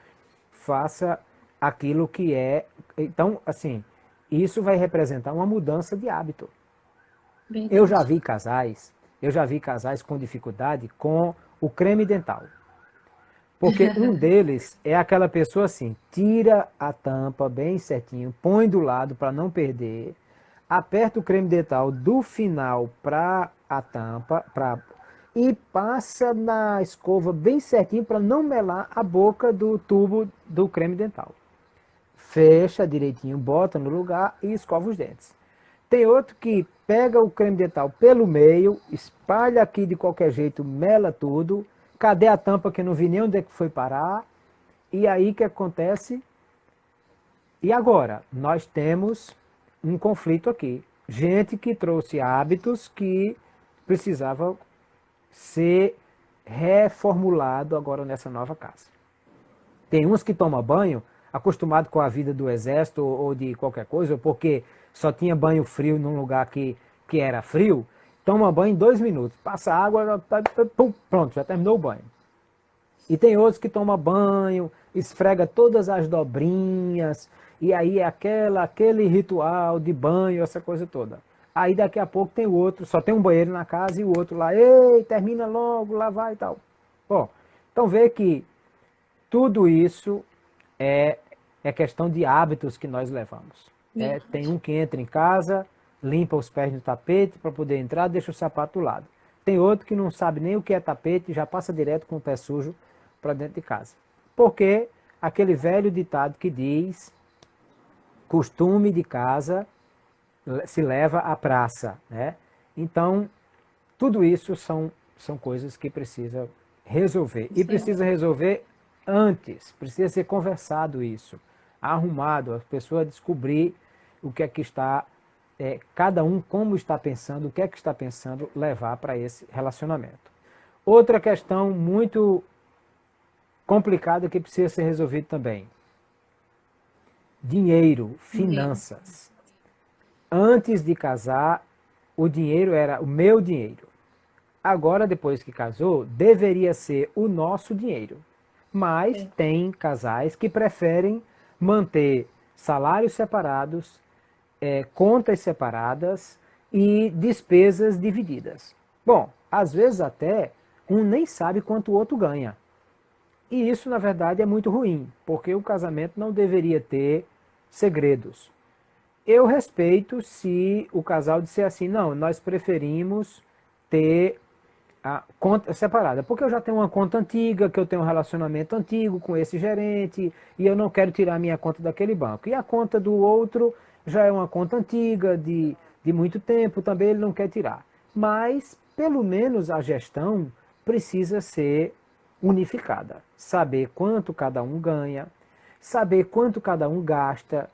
S2: faça aquilo que é. Então, assim, isso vai representar uma mudança de hábito.
S1: Verdade.
S2: Eu já vi casais com dificuldade com o creme dental. Porque um deles é aquela pessoa assim, tira a tampa bem certinho, põe do lado para não perder, aperta o creme dental do final para a tampa e passa na escova bem certinho para não melar a boca do tubo do creme dental. Fecha direitinho, bota no lugar e escova os dentes. Tem outro que pega o creme dental pelo meio, espalha aqui de qualquer jeito, mela tudo. Cadê a tampa que eu não vi nem onde é que foi parar? E aí o que acontece? E agora? Nós temos um conflito aqui. Gente que trouxe hábitos que precisavam ser reformulado agora nessa nova casa. Tem uns que tomam banho acostumado com a vida do exército ou de qualquer coisa, porque só tinha banho frio num lugar que era frio, toma banho em 2 minutos, passa água, pum, pronto, já terminou o banho. E tem outros que tomam banho, esfrega todas as dobrinhas, e aí é aquele ritual de banho, essa coisa toda. Aí daqui a pouco tem o outro, só tem um banheiro na casa e o outro lá, ei, termina logo, lá vai e tal. Bom, então vê que tudo isso é questão de hábitos que nós levamos. Tem um que entra em casa, limpa os pés no tapete para poder entrar, deixa o sapato do lado. Tem outro que não sabe nem o que é tapete, já passa direto com o pé sujo para dentro de casa. Porque aquele velho ditado que diz, costume de casa se leva à praça, né? Então, tudo isso são coisas que precisa resolver. E precisa resolver antes, precisa ser conversado isso, arrumado, a pessoa descobrir o que é que está, cada um como está pensando, o que é que está pensando levar para esse relacionamento. Outra questão muito complicada que precisa ser resolvida também. Dinheiro, finanças. Antes de casar, o dinheiro era o meu dinheiro. Agora, depois que casou, deveria ser o nosso dinheiro. Mas tem casais que preferem manter salários separados, contas separadas e despesas divididas. Bom, às vezes até um nem sabe quanto o outro ganha. E isso, na verdade, é muito ruim, porque o casamento não deveria ter segredos. Eu respeito se o casal disser assim, não, nós preferimos ter a conta separada, porque eu já tenho uma conta antiga, que eu tenho um relacionamento antigo com esse gerente, e eu não quero tirar minha conta daquele banco. E a conta do outro já é uma conta antiga, de muito tempo, também ele não quer tirar. Mas, pelo menos, a gestão precisa ser unificada. Saber quanto cada um ganha, saber quanto cada um gasta,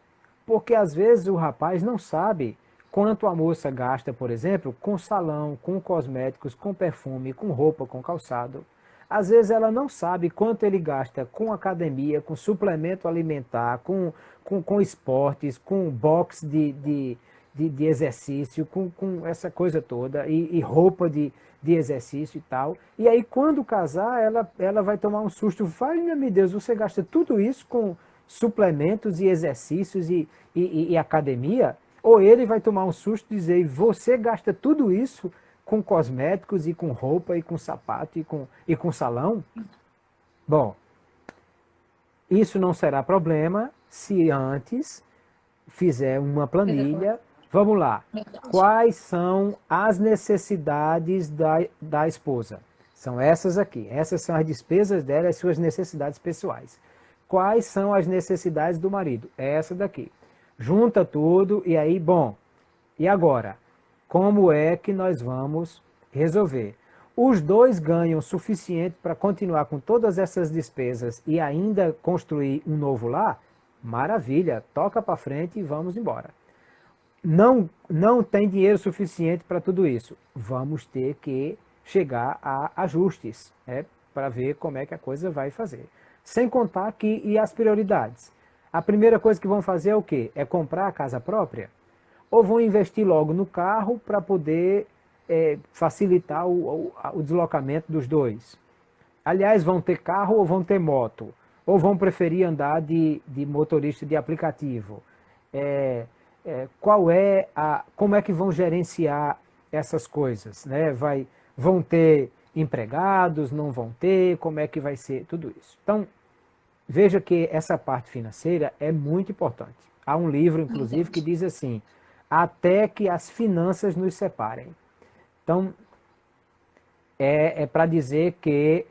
S2: porque às vezes o rapaz não sabe quanto a moça gasta, por exemplo, com salão, com cosméticos, com perfume, com roupa, com calçado. Às vezes ela não sabe quanto ele gasta com academia, com suplemento alimentar, com esportes, com box de exercício, com essa coisa toda, e roupa de exercício e tal. E aí, quando casar, ela vai tomar um susto. Vai, meu Deus, você gasta tudo isso com suplementos e exercícios e academia? Ou ele vai tomar um susto e dizer, você gasta tudo isso com cosméticos e com roupa e com sapato e com salão? Bom, isso não será problema se antes fizer uma planilha. Vamos lá. Quais são as necessidades da esposa? São essas aqui. Essas são as despesas dela, as suas necessidades pessoais. Quais são as necessidades do marido? Essa daqui. Junta tudo e aí, bom, e agora? Como é que nós vamos resolver? Os dois ganham o suficiente para continuar com todas essas despesas e ainda construir um novo lar? Maravilha, toca para frente e vamos embora. Não tem dinheiro suficiente para tudo isso. Vamos ter que chegar a ajustes, para ver como é que a coisa vai fazer. Sem contar que, e as prioridades? A primeira coisa que vão fazer é o quê? É comprar a casa própria? Ou vão investir logo no carro para poder facilitar o deslocamento dos dois? Aliás, vão ter carro ou vão ter moto? Ou vão preferir andar de motorista de aplicativo? Como é que vão gerenciar essas coisas? Né? Vão ter empregados, não vão ter? Como é que vai ser tudo isso? Então, veja que essa parte financeira é muito importante. Há um livro, inclusive, que diz assim, até que as finanças nos separem. Então, para dizer que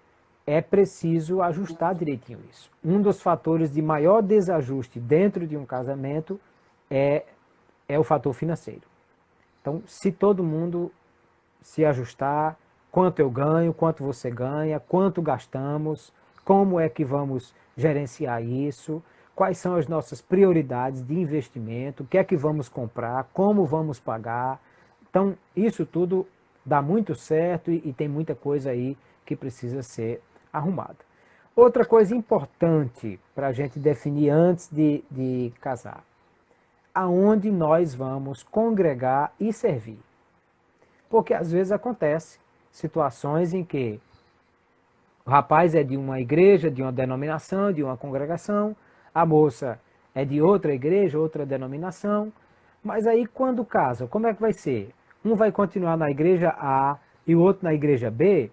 S2: é preciso ajustar direitinho isso. Um dos fatores de maior desajuste dentro de um casamento é o fator financeiro. Então, se todo mundo se ajustar, quanto eu ganho, quanto você ganha, quanto gastamos, como é que vamos gerenciar isso, quais são as nossas prioridades de investimento, o que é que vamos comprar, como vamos pagar. Então, isso tudo dá muito certo e tem muita coisa aí que precisa ser arrumada. Outra coisa importante para a gente definir antes de casar, aonde nós vamos congregar e servir. Porque às vezes acontece situações em que o rapaz é de uma igreja, de uma denominação, de uma congregação, a moça é de outra igreja, outra denominação, mas aí quando casa, como é que vai ser? Um vai continuar na igreja A e o outro na igreja B?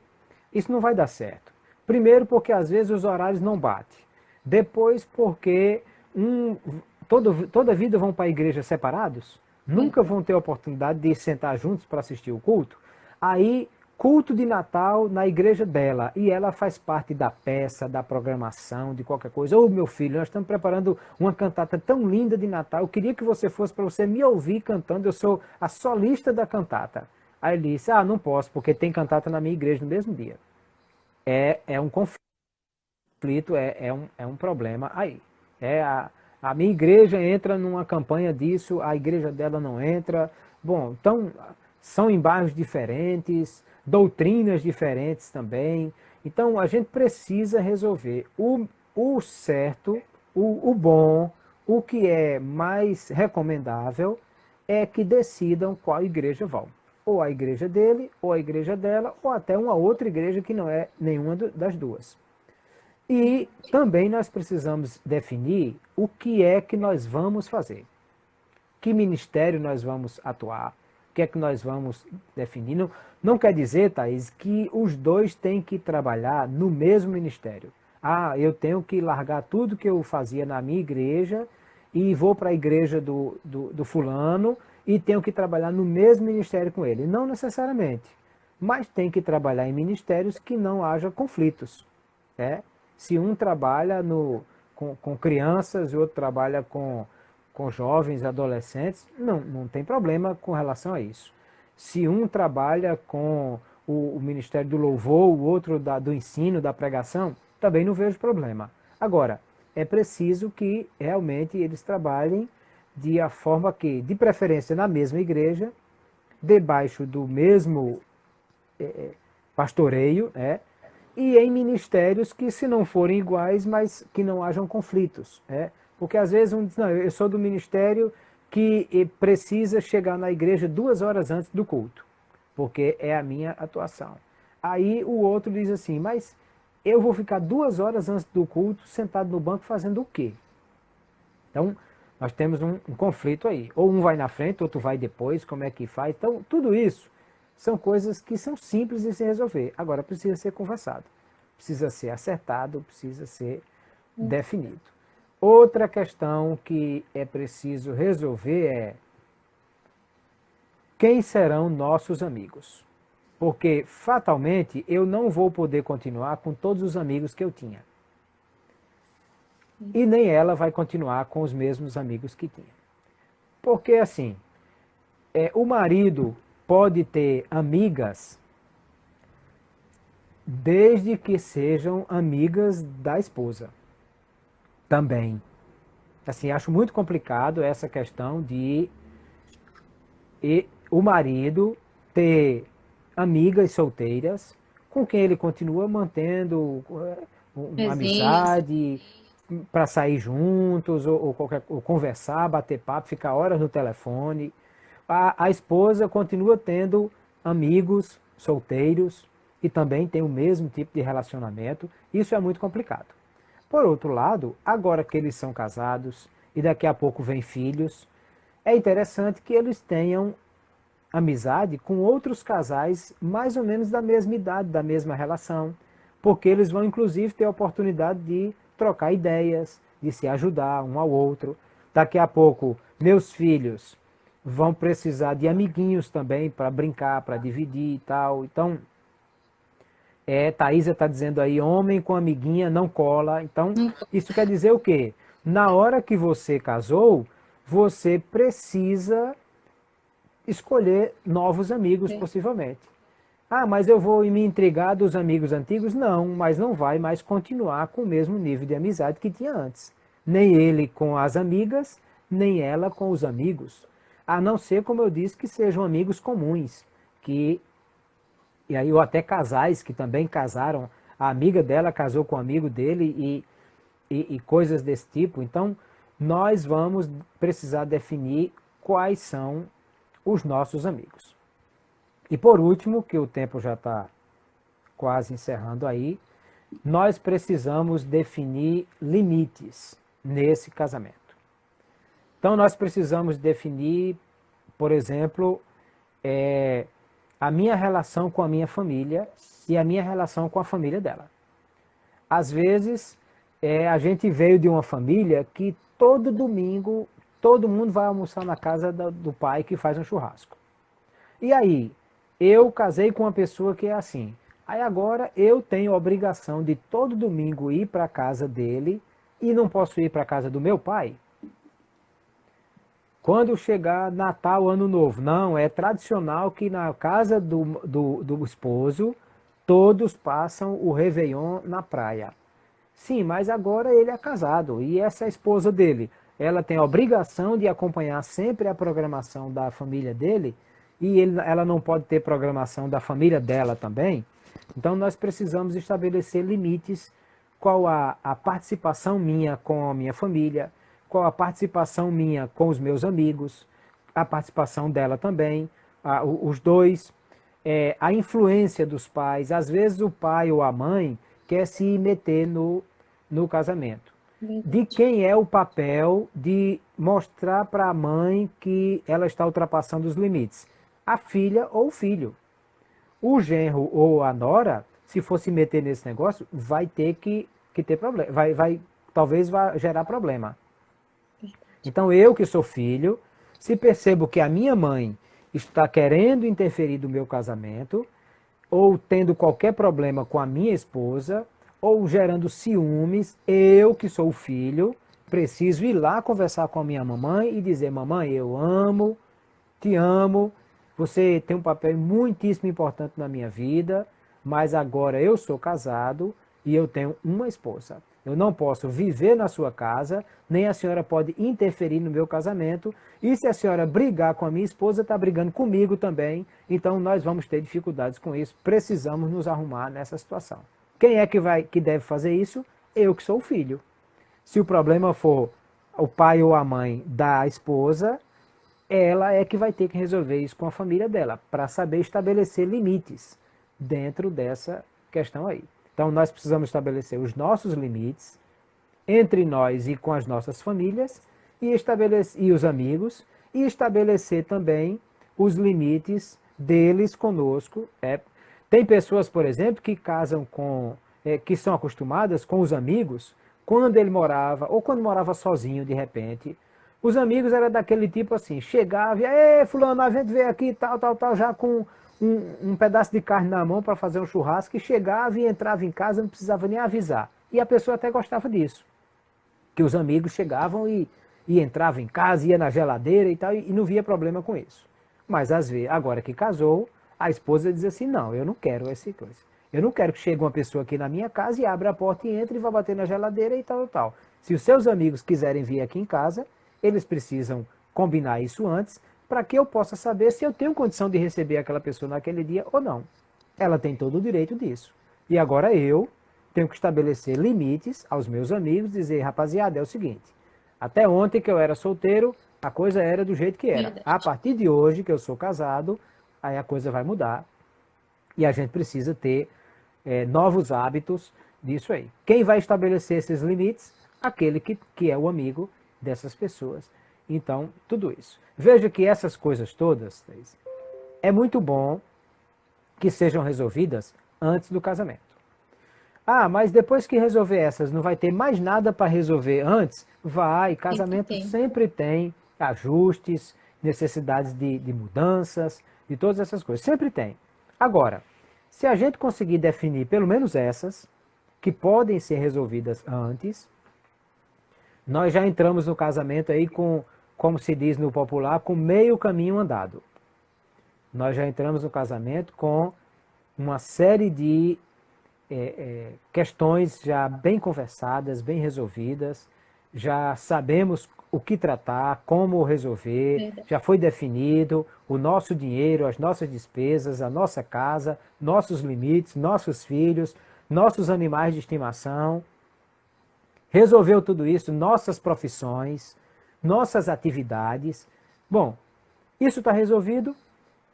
S2: Isso não vai dar certo. Primeiro porque às vezes os horários não batem. Depois porque toda a vida vão para a igreja separados, nunca vão ter a oportunidade de sentar juntos para assistir o culto. Aí, culto de Natal na igreja dela, e ela faz parte da peça, da programação, de qualquer coisa. Ô meu filho, nós estamos preparando uma cantata tão linda de Natal, eu queria que você fosse para você me ouvir cantando, eu sou a solista da cantata. Aí ele disse, não posso, porque tem cantata na minha igreja no mesmo dia. É um conflito, é um problema aí. A minha igreja entra numa campanha disso, a igreja dela não entra. Bom, então são em bairros diferentes, doutrinas diferentes também. Então a gente precisa resolver o certo, o bom, o que é mais recomendável é que decidam qual igreja vão. Ou a igreja dele, ou a igreja dela, ou até uma outra igreja que não é nenhuma das duas. E também nós precisamos definir o que é que nós vamos fazer. Que ministério nós vamos atuar, o que é que nós vamos definir. Não quer dizer, Thaís, que os dois têm que trabalhar no mesmo ministério. Eu tenho que largar tudo que eu fazia na minha igreja e vou para a igreja do fulano e tenho que trabalhar no mesmo ministério com ele. Não necessariamente, mas tem que trabalhar em ministérios que não haja conflitos. Se um trabalha com crianças e o outro trabalha com jovens, adolescentes, não tem problema com relação a isso. Se um trabalha com o Ministério do Louvor, o outro do ensino, da pregação, também não vejo problema. Agora, é preciso que realmente eles trabalhem de a forma que, de preferência na mesma igreja, debaixo do mesmo pastoreio, e em ministérios que, se não forem iguais, mas que não hajam conflitos. Porque às vezes um diz, não, eu sou do ministério que precisa chegar na igreja 2 horas antes do culto, porque é a minha atuação. Aí o outro diz assim, mas eu vou ficar 2 horas antes do culto sentado no banco fazendo o quê? Então, nós temos um conflito aí. Ou um vai na frente, outro vai depois, como é que faz? Então, tudo isso são coisas que são simples de se resolver. Agora, precisa ser conversado, precisa ser acertado, precisa ser definido. Outra questão que é preciso resolver é quem serão nossos amigos? Porque, fatalmente, eu não vou poder continuar com todos os amigos que eu tinha. E nem ela vai continuar com os mesmos amigos que tinha. Porque, assim, o marido pode ter amigas desde que sejam amigas da esposa. Também. Assim, acho muito complicado essa questão de o marido ter amigas solteiras com quem ele continua mantendo uma
S1: Resenhas.
S2: amizade para sair juntos ou conversar, bater papo, ficar horas no telefone. A esposa continua tendo amigos solteiros e também tem o mesmo tipo de relacionamento. Isso é muito complicado. Por outro lado, agora que eles são casados e daqui a pouco vem filhos, é interessante que eles tenham amizade com outros casais mais ou menos da mesma idade, da mesma relação, porque eles vão inclusive ter a oportunidade de trocar ideias, de se ajudar um ao outro. Daqui a pouco, meus filhos vão precisar de amiguinhos também para brincar, para dividir e tal. Então, Thaisa está dizendo aí, homem com amiguinha não cola. Então, isso quer dizer o quê? Na hora que você casou, você precisa escolher novos amigos, possivelmente. Ah, mas eu vou me intrigar dos amigos antigos? Não, mas não vai mais continuar com o mesmo nível de amizade que tinha antes. Nem ele com as amigas, nem ela com os amigos. A não ser, como eu disse, que sejam amigos comuns. E aí, ou até casais que também casaram. A amiga dela casou com o amigo dele e coisas desse tipo. Então, nós vamos precisar definir quais são os nossos amigos. E por último, que o tempo já está quase encerrando aí, nós precisamos definir limites nesse casamento. Então nós precisamos definir, por exemplo, a minha relação com a minha família e a minha relação com a família dela. Às vezes, a gente veio de uma família que todo domingo todo mundo vai almoçar na casa do pai que faz um churrasco. E aí, eu casei com uma pessoa que é assim. Aí agora eu tenho a obrigação de todo domingo ir para a casa dele e não posso ir para a casa do meu pai? Quando chegar Natal, Ano Novo. Não, é tradicional que na casa do esposo todos passam o Réveillon na praia. Sim, mas agora ele é casado e essa é a esposa dele. Ela tem a obrigação de acompanhar sempre a programação da família dele e ela não pode ter programação da família dela também. Então nós precisamos estabelecer limites, qual a participação minha com a minha família, qual a participação minha com os meus amigos, a participação dela também, os dois, a influência dos pais. Às vezes o pai ou a mãe quer se meter no casamento. De quem é o papel de mostrar para a mãe que ela está ultrapassando os limites? A filha ou o filho. O genro ou a nora, se for se meter nesse negócio, vai ter que ter problema. Talvez vá gerar problema. Então eu que sou filho, se percebo que a minha mãe está querendo interferir no meu casamento, ou tendo qualquer problema com a minha esposa, ou gerando ciúmes, eu que sou o filho, preciso ir lá conversar com a minha mamãe e dizer, mamãe, eu amo, te amo, você tem um papel muitíssimo importante na minha vida, mas agora eu sou casado e eu tenho uma esposa. Eu não posso viver na sua casa, nem a senhora pode interferir no meu casamento, e se a senhora brigar com a minha esposa, está brigando comigo também, então nós vamos ter dificuldades com isso, precisamos nos arrumar nessa situação. Quem é que deve fazer isso? Eu que sou o filho. Se o problema for o pai ou a mãe da esposa, ela é que vai ter que resolver isso com a família dela, para saber estabelecer limites dentro dessa questão aí. Então nós precisamos estabelecer os nossos limites entre nós e com as nossas famílias e os amigos, e estabelecer também os limites deles conosco. Tem pessoas, por exemplo, que casam que são acostumadas com os amigos quando ele morava, ou quando morava sozinho de repente. Os amigos eram daquele tipo assim, chegava e, ei, fulano, a gente veio aqui, tal, tal, tal, já com um pedaço de carne na mão para fazer um churrasco, e chegava e entrava em casa, não precisava nem avisar. E a pessoa até gostava disso, que os amigos chegavam e entravam em casa, ia na geladeira e tal, e não via problema com isso. Mas às vezes, agora que casou, a esposa diz assim, não, eu não quero essa coisa. Eu não quero que chegue uma pessoa aqui na minha casa e abra a porta e entre e vá bater na geladeira e tal, tal. Se os seus amigos quiserem vir aqui em casa, eles precisam combinar isso antes, para que eu possa saber se eu tenho condição de receber aquela pessoa naquele dia ou não. Ela tem todo o direito disso. E agora eu tenho que estabelecer limites aos meus amigos, dizer, rapaziada, é o seguinte, até ontem que eu era solteiro, a coisa era do jeito que era.
S1: Verdade.
S2: A partir de hoje que eu sou casado, aí a coisa vai mudar. E a gente precisa ter novos hábitos disso aí. Quem vai estabelecer esses limites? Aquele que é o amigo dessas pessoas. Então, tudo isso. Veja que essas coisas todas, é muito bom que sejam resolvidas antes do casamento. Ah, mas depois que resolver essas, não vai ter mais nada para resolver antes? Vai, casamento sempre tem ajustes, necessidades de mudanças, de todas essas coisas. Sempre tem. Agora, se a gente conseguir definir pelo menos essas, que podem ser resolvidas antes, nós já entramos no casamento aí com, como se diz no popular, com meio caminho andado. Nós já entramos no casamento com uma série de questões já bem conversadas, bem resolvidas, já sabemos o que tratar, como resolver,
S1: Verdade.
S2: já foi definido o nosso dinheiro, as nossas despesas, a nossa casa, nossos limites, nossos filhos, nossos animais de estimação. Resolveu tudo isso, nossas profissões, nossas atividades. Bom, isso está resolvido,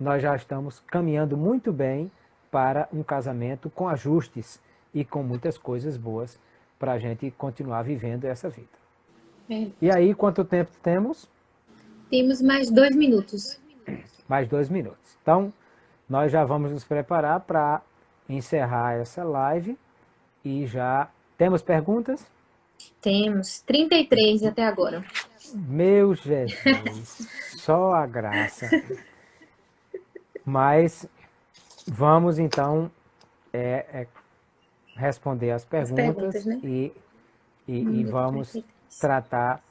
S2: nós já estamos caminhando muito bem para um casamento com ajustes e com muitas coisas boas para a gente continuar vivendo essa vida. E aí, quanto tempo temos?
S1: Temos mais 2 minutos.
S2: Mais 2 minutos. Então, nós já vamos nos preparar para encerrar essa live e já temos perguntas?
S1: Temos 33 até agora.
S2: Meu Jesus, só a graça. Mas vamos então responder as perguntas,
S1: né?
S2: e vamos tratar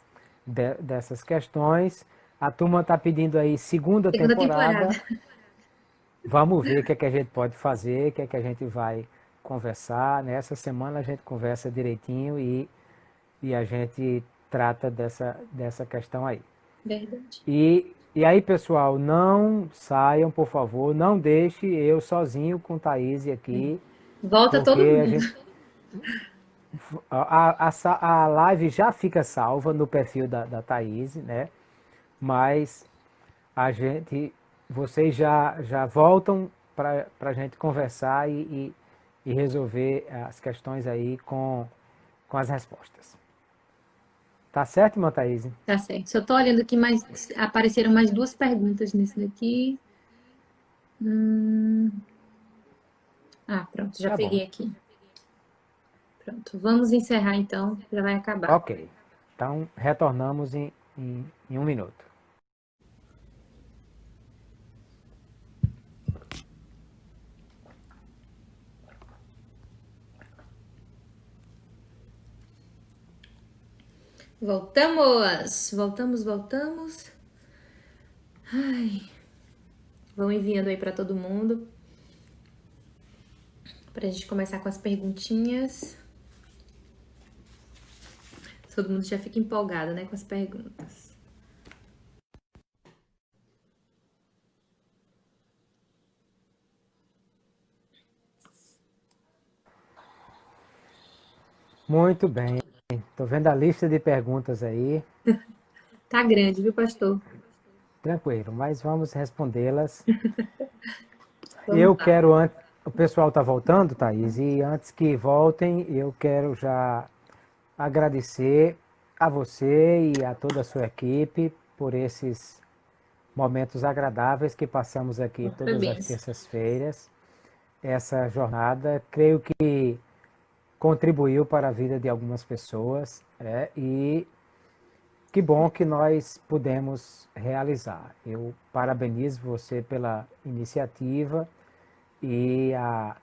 S2: dessas questões. A turma está pedindo aí segunda temporada. Vamos ver o que é que a gente pode fazer, o que é que a gente vai conversar. Nessa semana a gente conversa direitinho e a gente trata dessa questão aí.
S1: Verdade.
S2: E aí, pessoal, não saiam, por favor, não deixe eu sozinho com Thaís aqui.
S1: Volta todo mundo.
S2: A live já fica salva no perfil da Thaís, né? Mas vocês já voltam para a gente conversar e resolver as questões aí com as respostas. Tá certo, irmã Thaís?
S1: Tá certo. Se eu tô olhando aqui, apareceram mais 2 perguntas nesse daqui. Pronto, já peguei aqui. Pronto, vamos encerrar então, já vai acabar.
S2: Ok, então retornamos em 1 minuto.
S1: Voltamos. Ai, vão enviando aí para todo mundo. Pra gente começar com as perguntinhas. Todo mundo já fica empolgado, né, com as perguntas.
S2: Muito bem. Estou vendo a lista de perguntas aí.
S1: Tá grande, viu, pastor?
S2: Tranquilo, mas vamos respondê-las.
S1: Vamos
S2: Eu
S1: lá.
S2: quero, o pessoal está voltando, Thaís, e antes que voltem, eu quero já agradecer a você e a toda a sua equipe por esses momentos agradáveis que passamos aqui todas as
S1: Parabéns.
S2: terças-feiras. Essa jornada, creio que contribuiu para a vida de algumas pessoas, e que bom que nós pudemos realizar. Eu parabenizo você pela iniciativa e a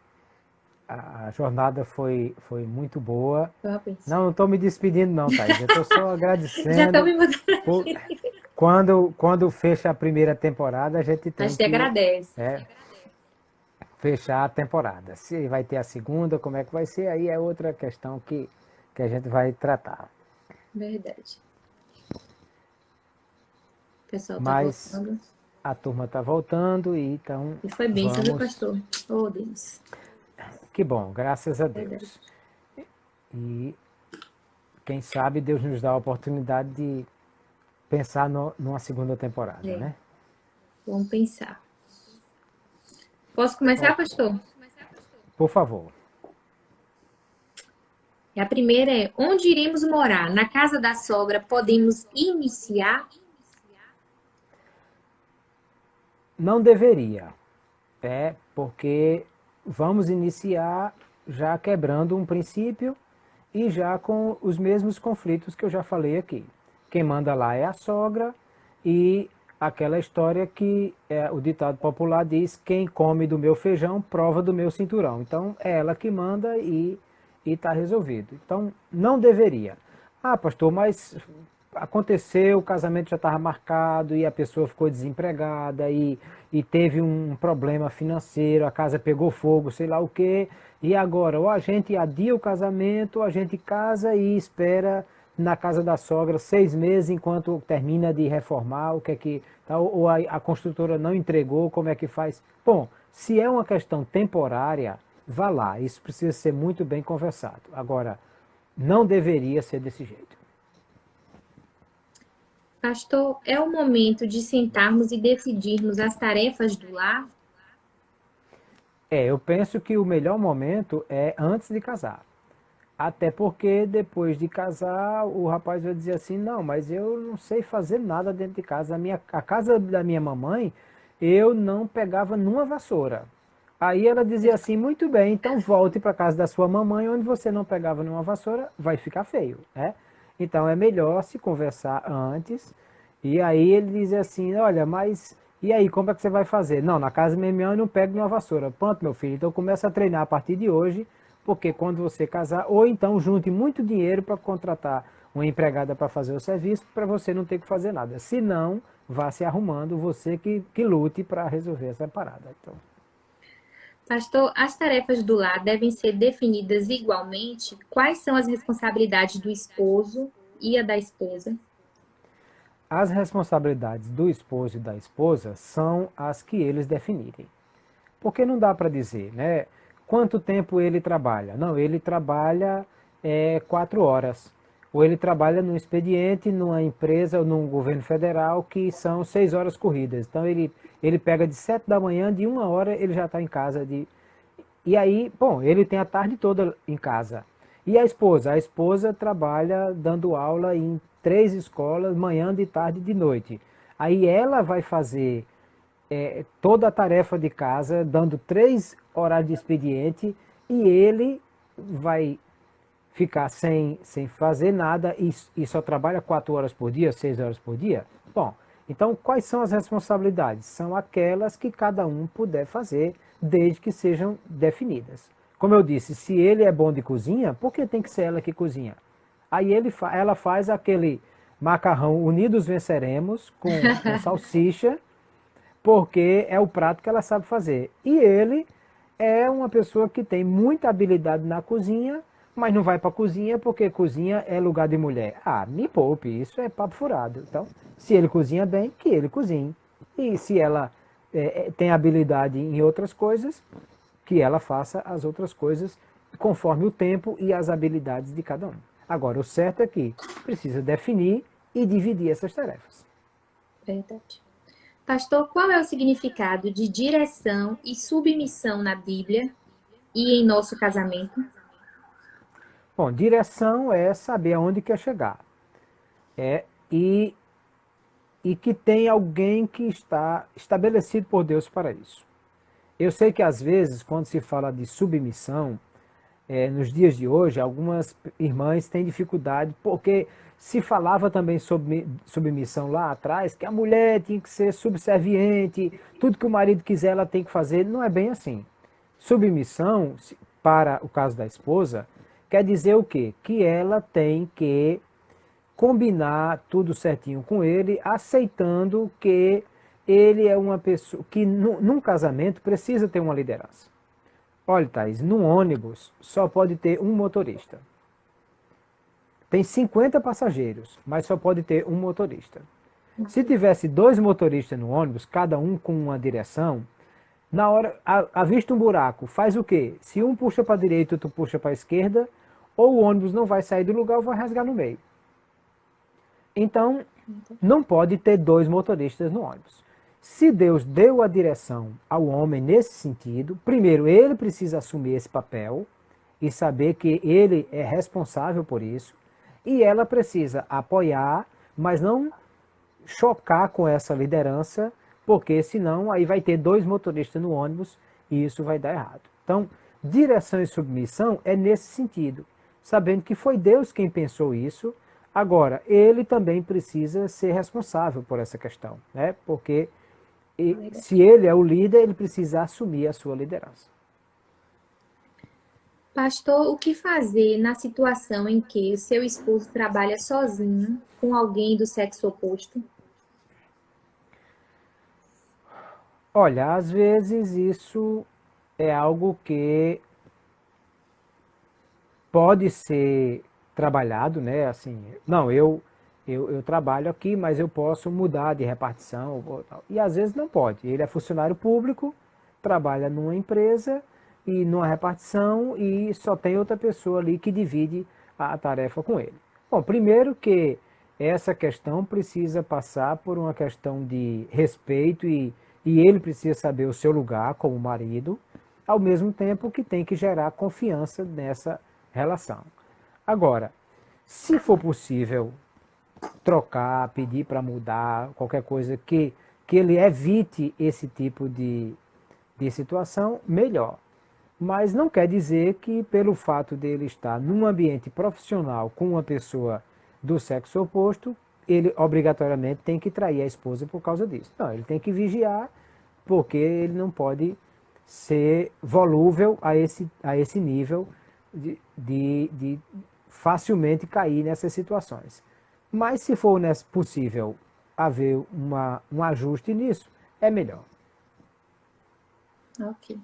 S2: jornada foi muito boa.
S1: Parabéns.
S2: Não estou me despedindo não, Thaís. Eu estou só
S1: Já estou
S2: agradecendo.
S1: me mudando.
S2: Por, quando fecha a primeira temporada, a gente
S1: A
S2: tem
S1: gente
S2: que
S1: agradece.
S2: fechar a temporada. Se vai ter a segunda, como é que vai ser, aí é outra questão que a gente vai tratar.
S1: Verdade. O pessoal está
S2: Mas
S1: voltando.
S2: a turma está voltando e então
S1: E foi bênção, viu,
S2: vamos.
S1: pastor? Oh, Deus.
S2: Que bom, graças a
S1: Verdade.
S2: Deus. E quem sabe Deus nos dá a oportunidade de pensar numa segunda temporada,
S1: É,
S2: né?
S1: vamos pensar. Posso começar,
S2: Ok.
S1: pastor?
S2: Por favor.
S1: E a primeira é: onde iremos morar? Na casa da sogra podemos iniciar?
S2: Não deveria, porque vamos iniciar já quebrando um princípio e já com os mesmos conflitos que eu já falei aqui. Quem manda lá é a sogra e aquela história que o ditado popular diz: quem come do meu feijão prova do meu cinturão. Então é ela que manda e está resolvido. Então não deveria. Ah, pastor, mas aconteceu, o casamento já estava marcado e a pessoa ficou desempregada e teve um problema financeiro, a casa pegou fogo, sei lá o quê. E agora, ou a gente adia o casamento, ou a gente casa e espera na casa da sogra 6 meses enquanto termina de reformar, o que é que. Ou a construtora não entregou, como é que faz? Bom, se é uma questão temporária, vá lá, isso precisa ser muito bem conversado. Agora, não deveria ser desse jeito.
S1: Pastor, é o momento de sentarmos e decidirmos as tarefas do lar?
S2: Eu penso que o melhor momento é antes de casar. Até porque depois de casar, o rapaz vai dizer assim: não, mas eu não sei fazer nada dentro de casa. A casa da minha mamãe, eu não pegava numa vassoura. Aí ela dizia assim: muito bem, então volte para a casa da sua mamãe, onde você não pegava numa vassoura, vai ficar feio, né? Então é melhor se conversar antes. E aí ele dizia assim: olha, mas e aí, como é que você vai fazer? Não, na casa da minha mãe eu não pego numa vassoura. Pronto, meu filho, então começa a treinar a partir de hoje, porque quando você casar, ou então junte muito dinheiro para contratar uma empregada para fazer o serviço, para você não ter que fazer nada. Se não, vá se arrumando, você que lute para resolver essa parada. Então,
S1: Pastor, as tarefas do lar devem ser definidas igualmente? Quais são as responsabilidades do esposo e a da esposa?
S2: as responsabilidades do esposo e da esposa são as que eles definirem. Porque não dá para dizer, né? Quanto tempo ele trabalha? Não, ele trabalha 4 horas. Ou ele trabalha num expediente, numa empresa ou num governo federal que são 6 horas corridas. Então ele pega de 7 da manhã, de 1 hora ele já está em casa. E aí, bom, ele tem a tarde toda em casa. E a esposa? A esposa trabalha dando aula em 3 escolas, manhã, de tarde e de noite. Aí ela vai fazer toda a tarefa de casa, dando 3 horários de expediente, e ele vai ficar sem fazer nada e só trabalha 4 horas por dia, 6 horas por dia? Bom, então quais são as responsabilidades? São aquelas que cada um puder fazer, desde que sejam definidas. Como eu disse, se ele é bom de cozinha, por que tem que ser ela que cozinha? Aí ela faz aquele macarrão Unidos Venceremos com salsicha, porque é o prato que ela sabe fazer. E ele é uma pessoa que tem muita habilidade na cozinha, mas não vai para a cozinha porque cozinha é lugar de mulher. Ah, me poupe, isso é papo furado. Então, se ele cozinha bem, que ele cozinhe. E se ela tem habilidade em outras coisas, que ela faça as outras coisas conforme o tempo e as habilidades de cada um. Agora, o certo é que precisa definir e dividir essas tarefas.
S1: Verdade. Pastor, qual é o significado de direção e submissão na Bíblia e em nosso casamento?
S2: Bom, direção é saber aonde quer chegar. É, e, e que tem alguém que está estabelecido por Deus para isso. Eu sei que às vezes, quando se fala de submissão, nos dias de hoje, algumas irmãs têm dificuldade, porque se falava também sobre submissão lá atrás, que a mulher tinha que ser subserviente, tudo que o marido quiser ela tem que fazer. Não é bem assim. Submissão, para o caso da esposa, quer dizer o quê? Que ela tem que combinar tudo certinho com ele, aceitando que ele é uma pessoa que num casamento precisa ter uma liderança. Olha, Thaís, num ônibus só pode ter um motorista. Tem 50 passageiros, mas só pode ter um motorista. Se tivesse dois motoristas no ônibus, cada um com uma direção, na hora, avista um buraco, faz o quê? Se um puxa para a direita e outro puxa para a esquerda, ou o ônibus não vai sair do lugar ou vai rasgar no meio. Então, não pode ter dois motoristas no ônibus. Se Deus deu a direção ao homem nesse sentido, primeiro ele precisa assumir esse papel e saber que ele é responsável por isso, e ela precisa apoiar, mas não chocar com essa liderança, porque senão aí vai ter dois motoristas no ônibus e isso vai dar errado. Então, direção e submissão é nesse sentido, sabendo que foi Deus quem pensou isso. Agora, ele também precisa ser responsável por essa questão, né? Porque se ele é o líder, ele precisa assumir a sua liderança.
S1: Pastor, o que fazer na situação em que o seu esposo trabalha sozinho com alguém do sexo oposto?
S2: Olha, às vezes isso é algo que pode ser trabalhado, né? Assim, não, eu trabalho aqui, mas eu posso mudar de repartição. E às vezes não pode. Ele é funcionário público, trabalha numa empresa e numa repartição e só tem outra pessoa ali que divide a tarefa com ele. Bom, primeiro que essa questão precisa passar por uma questão de respeito e ele precisa saber o seu lugar como marido, ao mesmo tempo que tem que gerar confiança nessa relação. Agora, se for possível trocar, pedir para mudar, qualquer coisa que ele evite esse tipo de situação, melhor. Mas não quer dizer que pelo fato dele estar num ambiente profissional com uma pessoa do sexo oposto, ele obrigatoriamente tem que trair a esposa por causa disso. Não, ele tem que vigiar, porque ele não pode ser volúvel a esse nível de facilmente cair nessas situações. Mas se for possível haver um ajuste nisso, é melhor.
S1: Ok.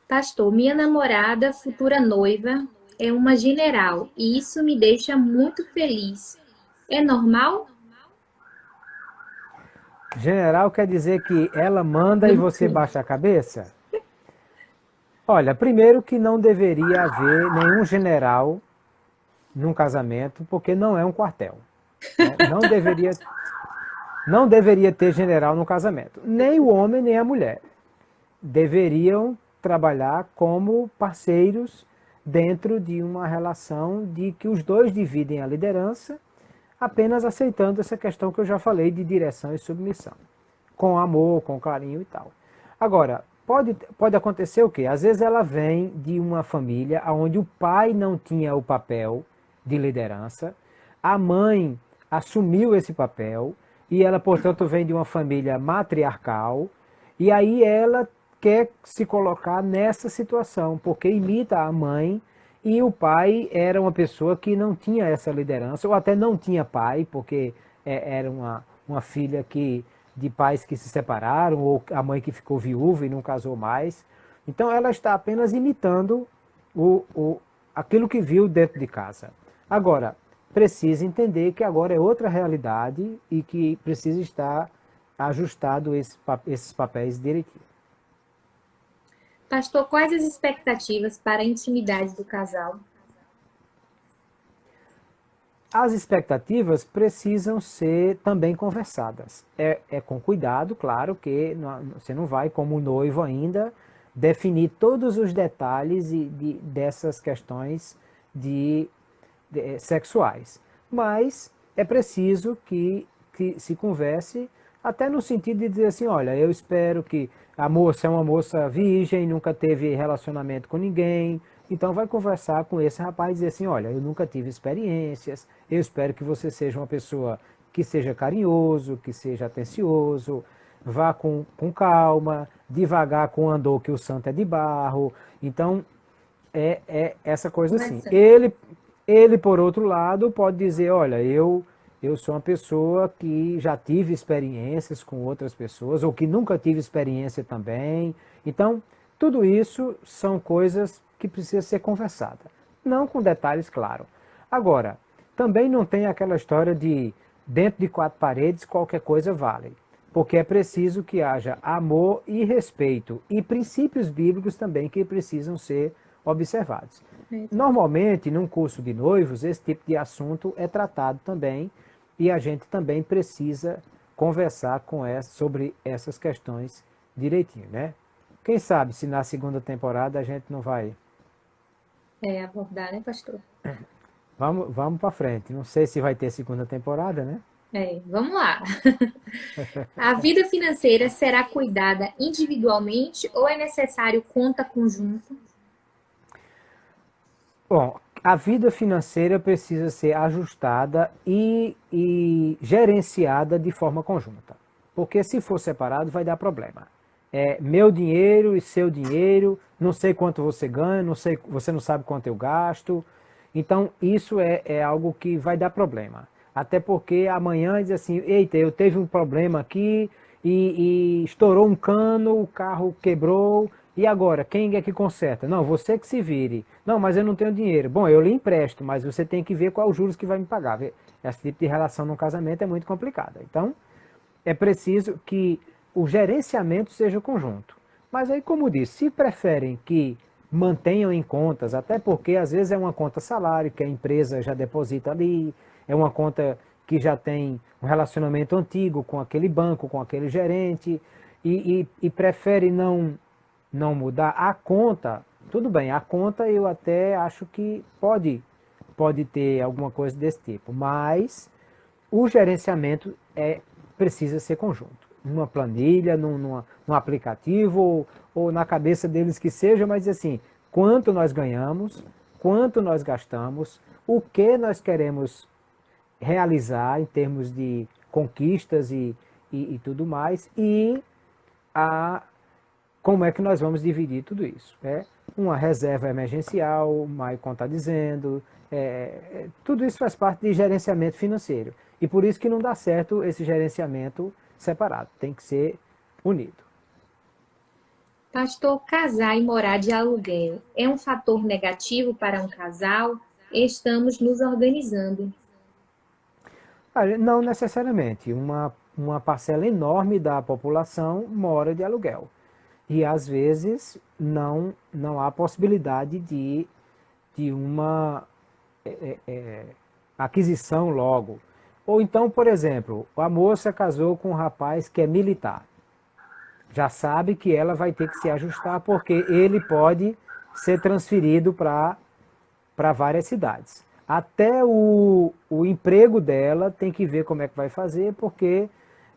S1: Pastor, minha namorada, futura noiva, é uma general e isso me deixa muito feliz. É normal?
S2: General quer dizer que ela manda e você
S1: Sim.
S2: baixa a cabeça? Olha, primeiro que não deveria haver nenhum general num casamento, porque não é um quartel. Né? Não deveria ter general no casamento. Nem o homem, nem a mulher. Deveriam trabalhar como parceiros dentro de uma relação de que os dois dividem a liderança, apenas aceitando essa questão que eu já falei de direção e submissão. Com amor, com carinho e tal. Agora, pode acontecer o quê? Às vezes ela vem de uma família onde o pai não tinha o papel de liderança, a mãe assumiu esse papel e ela, portanto, vem de uma família matriarcal e aí ela quer se colocar nessa situação, porque imita a mãe e o pai era uma pessoa que não tinha essa liderança, ou até não tinha pai, porque era uma filha de pais que se separaram, ou a mãe que ficou viúva e não casou mais. Então ela está apenas imitando aquilo que viu dentro de casa. Agora, precisa entender que agora é outra realidade e que precisa estar ajustado esses papéis direitinho.
S1: Pastor, quais as expectativas para a intimidade do casal?
S2: as expectativas precisam ser também conversadas. É com cuidado, claro, que você não vai, como noivo ainda, definir todos os detalhes dessas questões sexuais. Mas é preciso que se converse, até no sentido de dizer assim, olha, eu espero que a moça é uma moça virgem, nunca teve relacionamento com ninguém, então vai conversar com esse rapaz e dizer assim, olha, eu nunca tive experiências, eu espero que você seja uma pessoa que seja carinhoso, que seja atencioso, vá com calma, devagar com o andor que o santo é de barro. Então, é essa coisa assim.
S1: Começando.
S2: Ele, por outro lado, pode dizer, olha, eu sou uma pessoa que já tive experiências com outras pessoas, ou que nunca tive experiência também. Então, tudo isso são coisas que precisam ser conversadas. Não com detalhes, claro. Agora, também não tem aquela história de dentro de quatro paredes qualquer coisa vale. Porque é preciso que haja amor e respeito e princípios bíblicos também que precisam ser observados. Normalmente, num curso de noivos, esse tipo de assunto é tratado também e a gente também precisa conversar sobre essas questões direitinho, né? Quem sabe se na segunda temporada a gente não vai.
S1: Abordar, né, pastor?
S2: Vamos para frente. Não sei se vai ter segunda temporada, né?
S1: Vamos lá. A vida financeira será cuidada individualmente ou é necessário conta conjunta?
S2: Bom, a vida financeira precisa ser ajustada e gerenciada de forma conjunta. Porque se for separado, vai dar problema. É meu dinheiro e seu dinheiro, não sei quanto você ganha, você não sabe quanto eu gasto. Então, isso é algo que vai dar problema. Até porque amanhã diz assim, eita, eu teve um problema aqui e estourou um cano, o carro quebrou, e agora, quem é que conserta? Não, você que se vire. Não, mas eu não tenho dinheiro. Bom, eu lhe empresto, mas você tem que ver qual os juros que vai me pagar. Esse tipo de relação no casamento é muito complicada. Então, é preciso que o gerenciamento seja conjunto. Mas aí, como disse, se preferem que mantenham em contas, até porque às vezes é uma conta salário que a empresa já deposita ali, é uma conta que já tem um relacionamento antigo com aquele banco, com aquele gerente, e prefere não mudar a conta, tudo bem, a conta eu até acho que pode ter alguma coisa desse tipo, mas o gerenciamento precisa ser conjunto. Numa planilha, num aplicativo ou na cabeça deles que seja, mas assim, quanto nós ganhamos, quanto nós gastamos, o que nós queremos realizar em termos de conquistas e tudo mais, e como é que nós vamos dividir tudo isso. Uma reserva emergencial, o Maicon está dizendo, tudo isso faz parte de gerenciamento financeiro. E por isso que não dá certo esse gerenciamento separado, tem que ser unido.
S1: Pastor, casar e morar de aluguel é um fator negativo para um casal? Estamos nos organizando.
S2: Não necessariamente. Uma parcela enorme da população mora de aluguel. E às vezes não há possibilidade de uma aquisição logo. Ou então, por exemplo, a moça casou com um rapaz que é militar. Já sabe que ela vai ter que se ajustar porque ele pode ser transferido para várias cidades. Até o emprego dela tem que ver como é que vai fazer, porque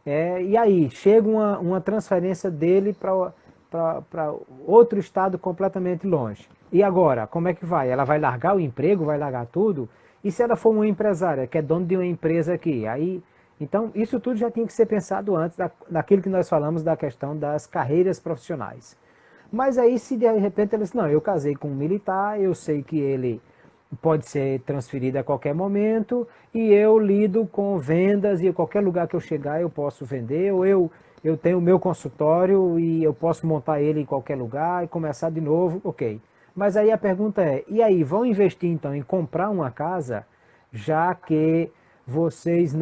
S2: e aí chega uma transferência dele para outro estado completamente longe. E agora, como é que vai? Ela vai largar o emprego, vai largar tudo? E se ela for uma empresária, que é dona de uma empresa aqui? Aí, então, isso tudo já tem que ser pensado antes daquilo que nós falamos da questão das carreiras profissionais. Mas aí, se de repente ela diz, não, eu casei com um militar, eu sei que ele pode ser transferido a qualquer momento e eu lido com vendas e qualquer lugar que eu chegar eu posso vender, ou eu tenho o meu consultório e eu posso montar ele em qualquer lugar e começar de novo, ok. Mas aí a pergunta e aí, vão investir então em comprar uma casa, já que vocês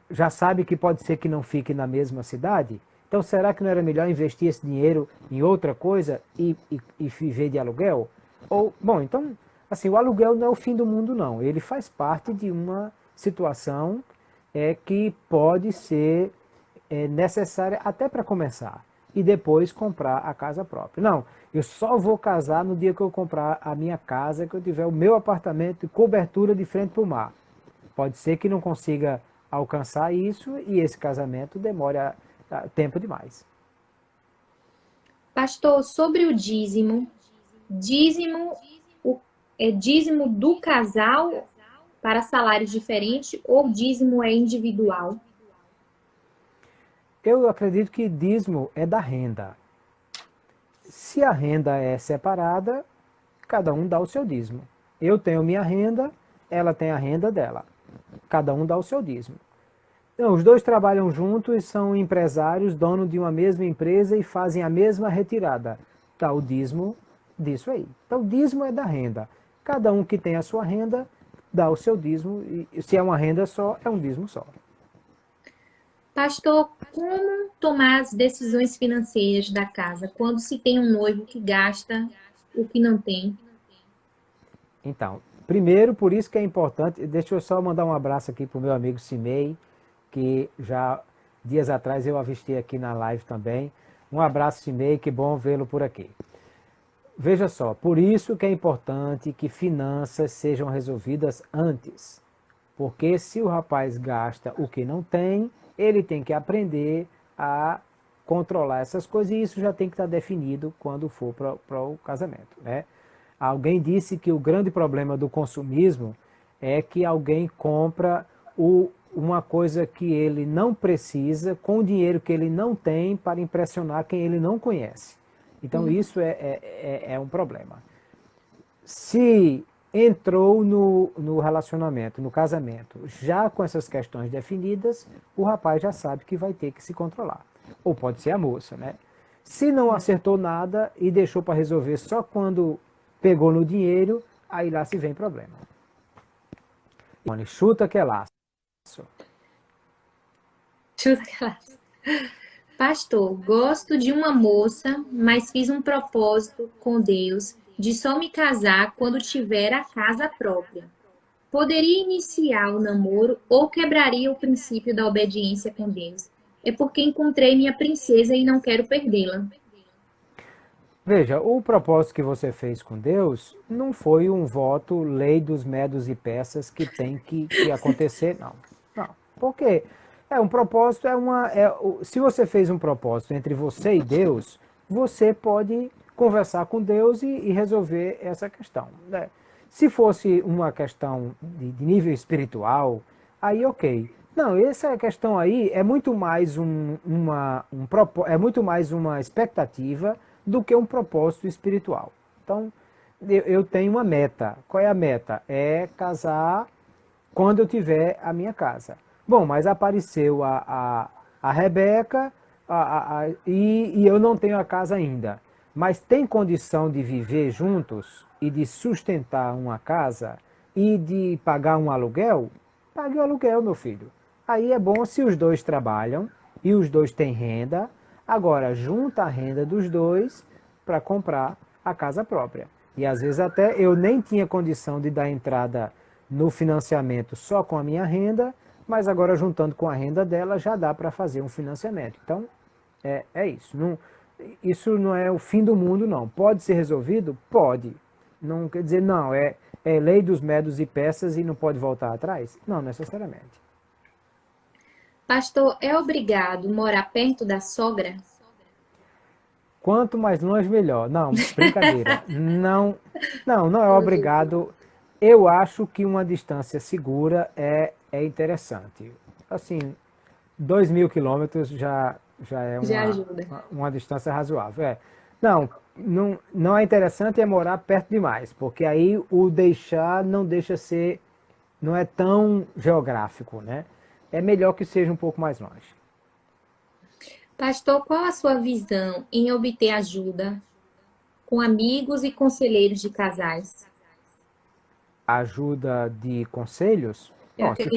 S2: já sabem que pode ser que não fique na mesma cidade? Então será que não era melhor investir esse dinheiro em outra coisa e viver de aluguel? Ou, bom, então Assim, o aluguel não é o fim do mundo, não. Ele faz parte de uma situação que pode ser necessária até para começar e depois comprar a casa própria. Não, eu só vou casar no dia que eu comprar a minha casa, que eu tiver o meu apartamento e cobertura de frente para o mar. Pode ser que não consiga alcançar isso e esse casamento demore tempo demais.
S1: Pastor, sobre o dízimo, dízimo é dízimo do casal para salários diferentes ou dízimo é individual?
S2: Eu acredito que dízimo é da renda. Se a renda é separada, cada um dá o seu dízimo. Eu tenho minha renda, ela tem a renda dela. Cada um dá o seu dízimo. Então, os dois trabalham juntos e são empresários, donos de uma mesma empresa e fazem a mesma retirada. Está o dízimo disso aí. Então, o dízimo é da renda. Cada um que tem a sua renda dá o seu dízimo. E se é uma renda só, é um dízimo só.
S1: Pastor, como tomar as decisões financeiras da casa quando se tem um noivo que gasta o que não tem?
S2: Então, primeiro, por isso que é importante, deixa eu só mandar um abraço aqui para o meu amigo Cimei, que já dias atrás eu avistei aqui na live também. Um abraço, Cimei, que bom vê-lo por aqui. Veja só, por isso que é importante que finanças sejam resolvidas antes. Porque se o rapaz gasta o que não tem, ele tem que aprender a controlar essas coisas e isso já tem que estar definido quando for para o casamento, né? Alguém disse que o grande problema do consumismo é que alguém compra uma coisa que ele não precisa com o dinheiro que ele não tem para impressionar quem ele não conhece. Então isso é um problema. Se entrou no relacionamento, no casamento, já com essas questões definidas, o rapaz já sabe que vai ter que se controlar. Ou pode ser a moça, né? Se não acertou nada e deixou para resolver só quando pegou no dinheiro, aí lá se vem problema. Chuta que é laço.
S1: Chuta aquelas. Pastor, gosto de uma moça, mas fiz um propósito com Deus de só me casar quando tiver a casa própria. Poderia iniciar o namoro ou quebraria o princípio da obediência com Deus? É porque encontrei minha princesa e não quero perdê-la.
S2: Veja, o propósito que você fez com Deus não foi um voto lei dos medos e peças que tem que acontecer, não. Não, porque um propósito se você fez um propósito entre você e Deus, você pode conversar com Deus e resolver essa questão, né? Se fosse uma questão de nível espiritual, aí ok. Não, essa questão aí é muito mais é muito mais uma expectativa do que um propósito espiritual. Então, eu tenho uma meta. Qual é a meta? É casar quando eu tiver a minha casa. Bom, mas apareceu a Rebeca e eu não tenho a casa ainda. Mas tem condição de viver juntos e de sustentar uma casa e de pagar um aluguel? Pague o aluguel, meu filho. Aí é bom se os dois trabalham e os dois têm renda. Agora, junta a renda dos dois para comprar a casa própria. E às vezes até eu nem tinha condição de dar entrada no financiamento só com a minha renda, mas agora juntando com a renda dela já dá para fazer um financiamento. Então, é isso. Isso não é o fim do mundo, não. Pode ser resolvido? Pode. Não quer dizer, não, é lei dos medos e peças e não pode voltar atrás? Não, necessariamente.
S1: Pastor, é obrigado morar perto da sogra?
S2: Quanto mais longe, melhor. Não, brincadeira. Não é obrigado. Eu acho que uma distância segura é interessante. Assim, 2.000 quilômetros já é
S1: Já ajuda.
S2: uma distância razoável. Não é interessante morar perto demais, porque aí o deixar não deixa ser, não é tão geográfico, né? É melhor que seja um pouco mais longe.
S1: Pastor, qual a sua visão em obter ajuda com amigos e conselheiros de casais?
S2: Ajuda de conselhos?
S1: Eu
S2: Bom,
S1: acredito.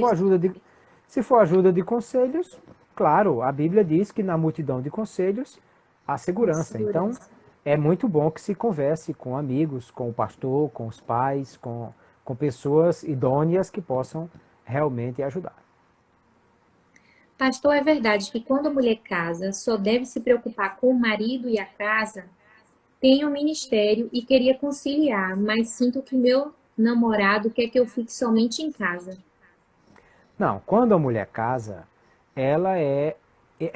S2: se for ajuda de conselhos, claro, a Bíblia diz que na multidão de conselhos há segurança. Então,
S1: Segurança.
S2: é muito bom que se converse com amigos, com o pastor, com os pais, com pessoas idôneas que possam realmente ajudar.
S1: Pastor, é verdade que quando a mulher casa, só deve se preocupar com o marido e a casa? Tenho um ministério e queria conciliar, mas sinto que meu namorado quer que eu fique somente em casa.
S2: Não, quando a mulher casa, ela é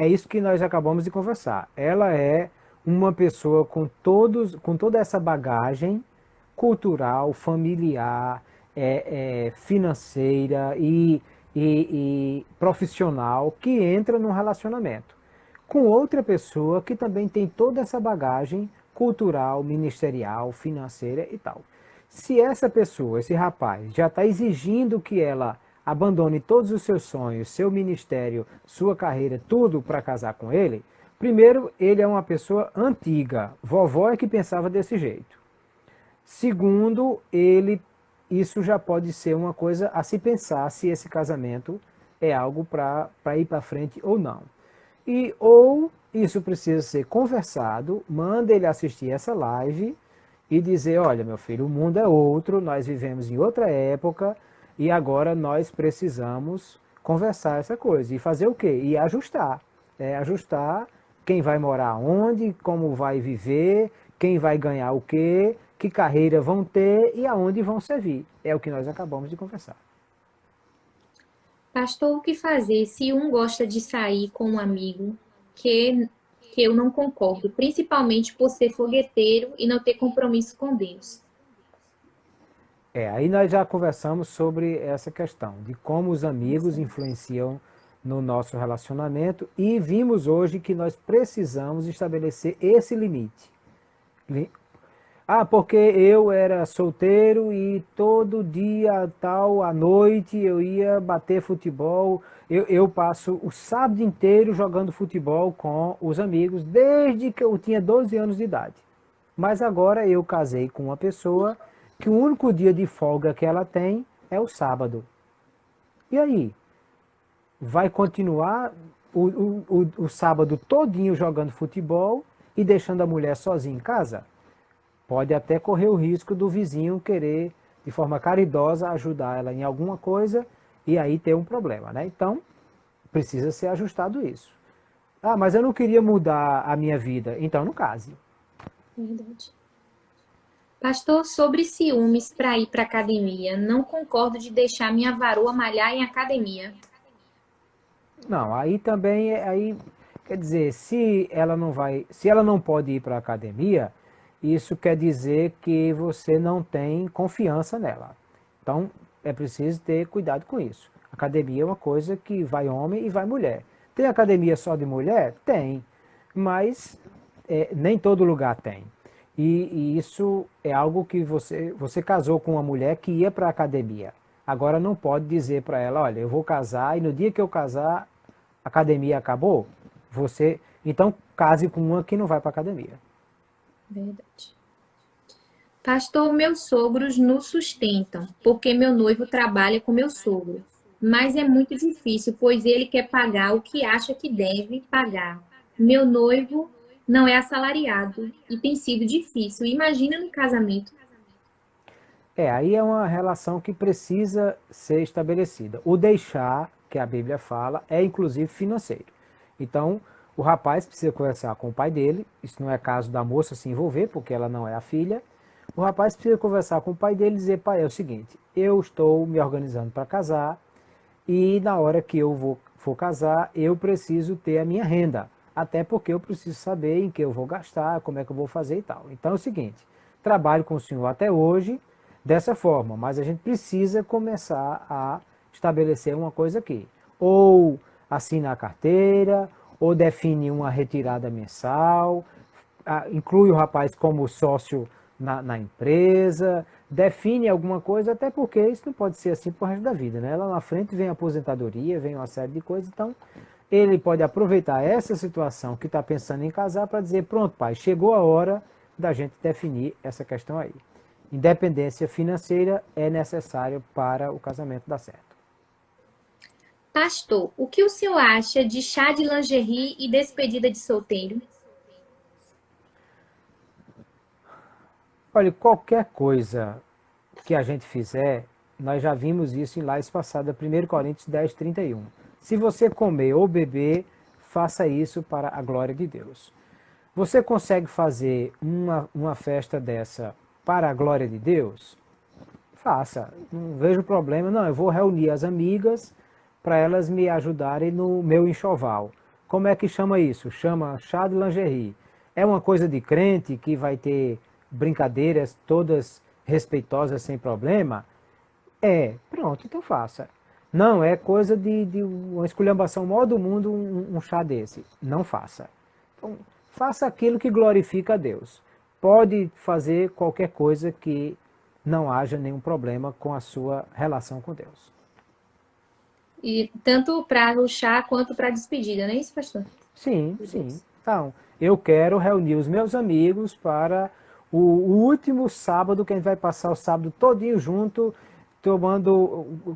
S2: isso que nós acabamos de conversar. Ela é uma pessoa com toda essa bagagem cultural, familiar, financeira e profissional que entra num relacionamento com outra pessoa que também tem toda essa bagagem cultural, ministerial, financeira e tal. Se essa pessoa, esse rapaz, já está exigindo que ela abandone todos os seus sonhos, seu ministério, sua carreira, tudo para casar com ele, primeiro, ele é uma pessoa antiga. Vovó é que pensava desse jeito. Segundo, isso já pode ser uma coisa a se pensar se esse casamento é algo para ir para frente ou não. Ou isso precisa ser conversado, manda ele assistir essa live e dizer, olha meu filho, o mundo é outro, nós vivemos em outra época e agora nós precisamos conversar essa coisa. E fazer o quê? E ajustar. Ajustar quem vai morar onde, como vai viver, quem vai ganhar o quê, que carreira vão ter e aonde vão servir. É o que nós acabamos de conversar.
S1: Pastor, o que fazer se um gosta de sair com um amigo que, que eu não concordo, principalmente por ser fogueteiro e não ter compromisso com Deus?
S2: Aí nós já conversamos sobre essa questão, de como os amigos influenciam no nosso relacionamento e vimos hoje que nós precisamos estabelecer esse limite. Porque eu era solteiro e todo dia, tal, à noite, eu ia bater futebol. Eu passo o sábado inteiro jogando futebol com os amigos, desde que eu tinha 12 anos de idade. Mas agora eu casei com uma pessoa que o único dia de folga que ela tem é o sábado. E aí? Vai continuar o sábado todinho jogando futebol e deixando a mulher sozinha em casa? Pode até correr o risco do vizinho querer, de forma caridosa, ajudar ela em alguma coisa e aí ter um problema, né? Então, precisa ser ajustado isso. Mas eu não queria mudar a minha vida. Então, não case.
S1: Verdade. Pastor, sobre ciúmes para ir para academia, não concordo de deixar minha varoa malhar em academia.
S2: Não, aí também, quer dizer, se ela não pode ir para a academia, isso quer dizer que você não tem confiança nela. Então, é preciso ter cuidado com isso. Academia é uma coisa que vai homem e vai mulher. Tem academia só de mulher? Tem, mas nem todo lugar tem. E isso é algo que você casou com uma mulher que ia para a academia. Agora não pode dizer para ela, olha, eu vou casar e no dia que eu casar, a academia acabou. Então case com uma que não vai para a academia.
S1: Verdade. Pastor, meus sogros nos sustentam, porque meu noivo trabalha com meu sogro. Mas é muito difícil, pois ele quer pagar o que acha que deve pagar. Meu noivo não é assalariado e tem sido difícil. Imagina no casamento.
S2: Aí é uma relação que precisa ser estabelecida. O deixar, que a Bíblia fala, é inclusive financeiro. Então, o rapaz precisa conversar com o pai dele, isso não é caso da moça se envolver, porque ela não é a filha. O rapaz precisa conversar com o pai dele e dizer, pai, é o seguinte, eu estou me organizando para casar e na hora que eu for casar, eu preciso ter a minha renda. Até porque eu preciso saber em que eu vou gastar, como é que eu vou fazer e tal. Então é o seguinte, trabalho com o senhor até hoje dessa forma, mas a gente precisa começar a estabelecer uma coisa aqui. Ou assina a carteira, ou define uma retirada mensal, inclui o rapaz como sócio na empresa, define alguma coisa, até porque isso não pode ser assim pro resto da vida, né? Lá na frente vem a aposentadoria, vem uma série de coisas, então ele pode aproveitar essa situação que está pensando em casar para dizer, pronto pai, chegou a hora da gente definir essa questão aí. Independência financeira é necessária para o casamento dar certo.
S1: Pastor, o que o senhor acha de chá de lingerie e despedida de solteiro?
S2: Olha, qualquer coisa que a gente fizer, nós já vimos isso em lives passadas, 1 Coríntios 10, 31. Se você comer ou beber, faça isso para a glória de Deus. Você consegue fazer uma festa dessa para a glória de Deus? Faça. Não vejo problema. Não, eu vou reunir as amigas para elas me ajudarem no meu enxoval. Como é que chama isso? Chama chá de lingerie. É uma coisa de crente que vai ter brincadeiras todas respeitosas sem problema? Pronto, então faça. Não, é coisa de uma esculhambação maior do mundo um chá desse. Não faça. Então, faça aquilo que glorifica a Deus. Pode fazer qualquer coisa que não haja nenhum problema com a sua relação com Deus.
S1: E tanto para o chá quanto para a despedida, não é isso, pastor?
S2: Sim, sim. Então, eu quero reunir os meus amigos para o último sábado, que a gente vai passar o sábado todinho junto,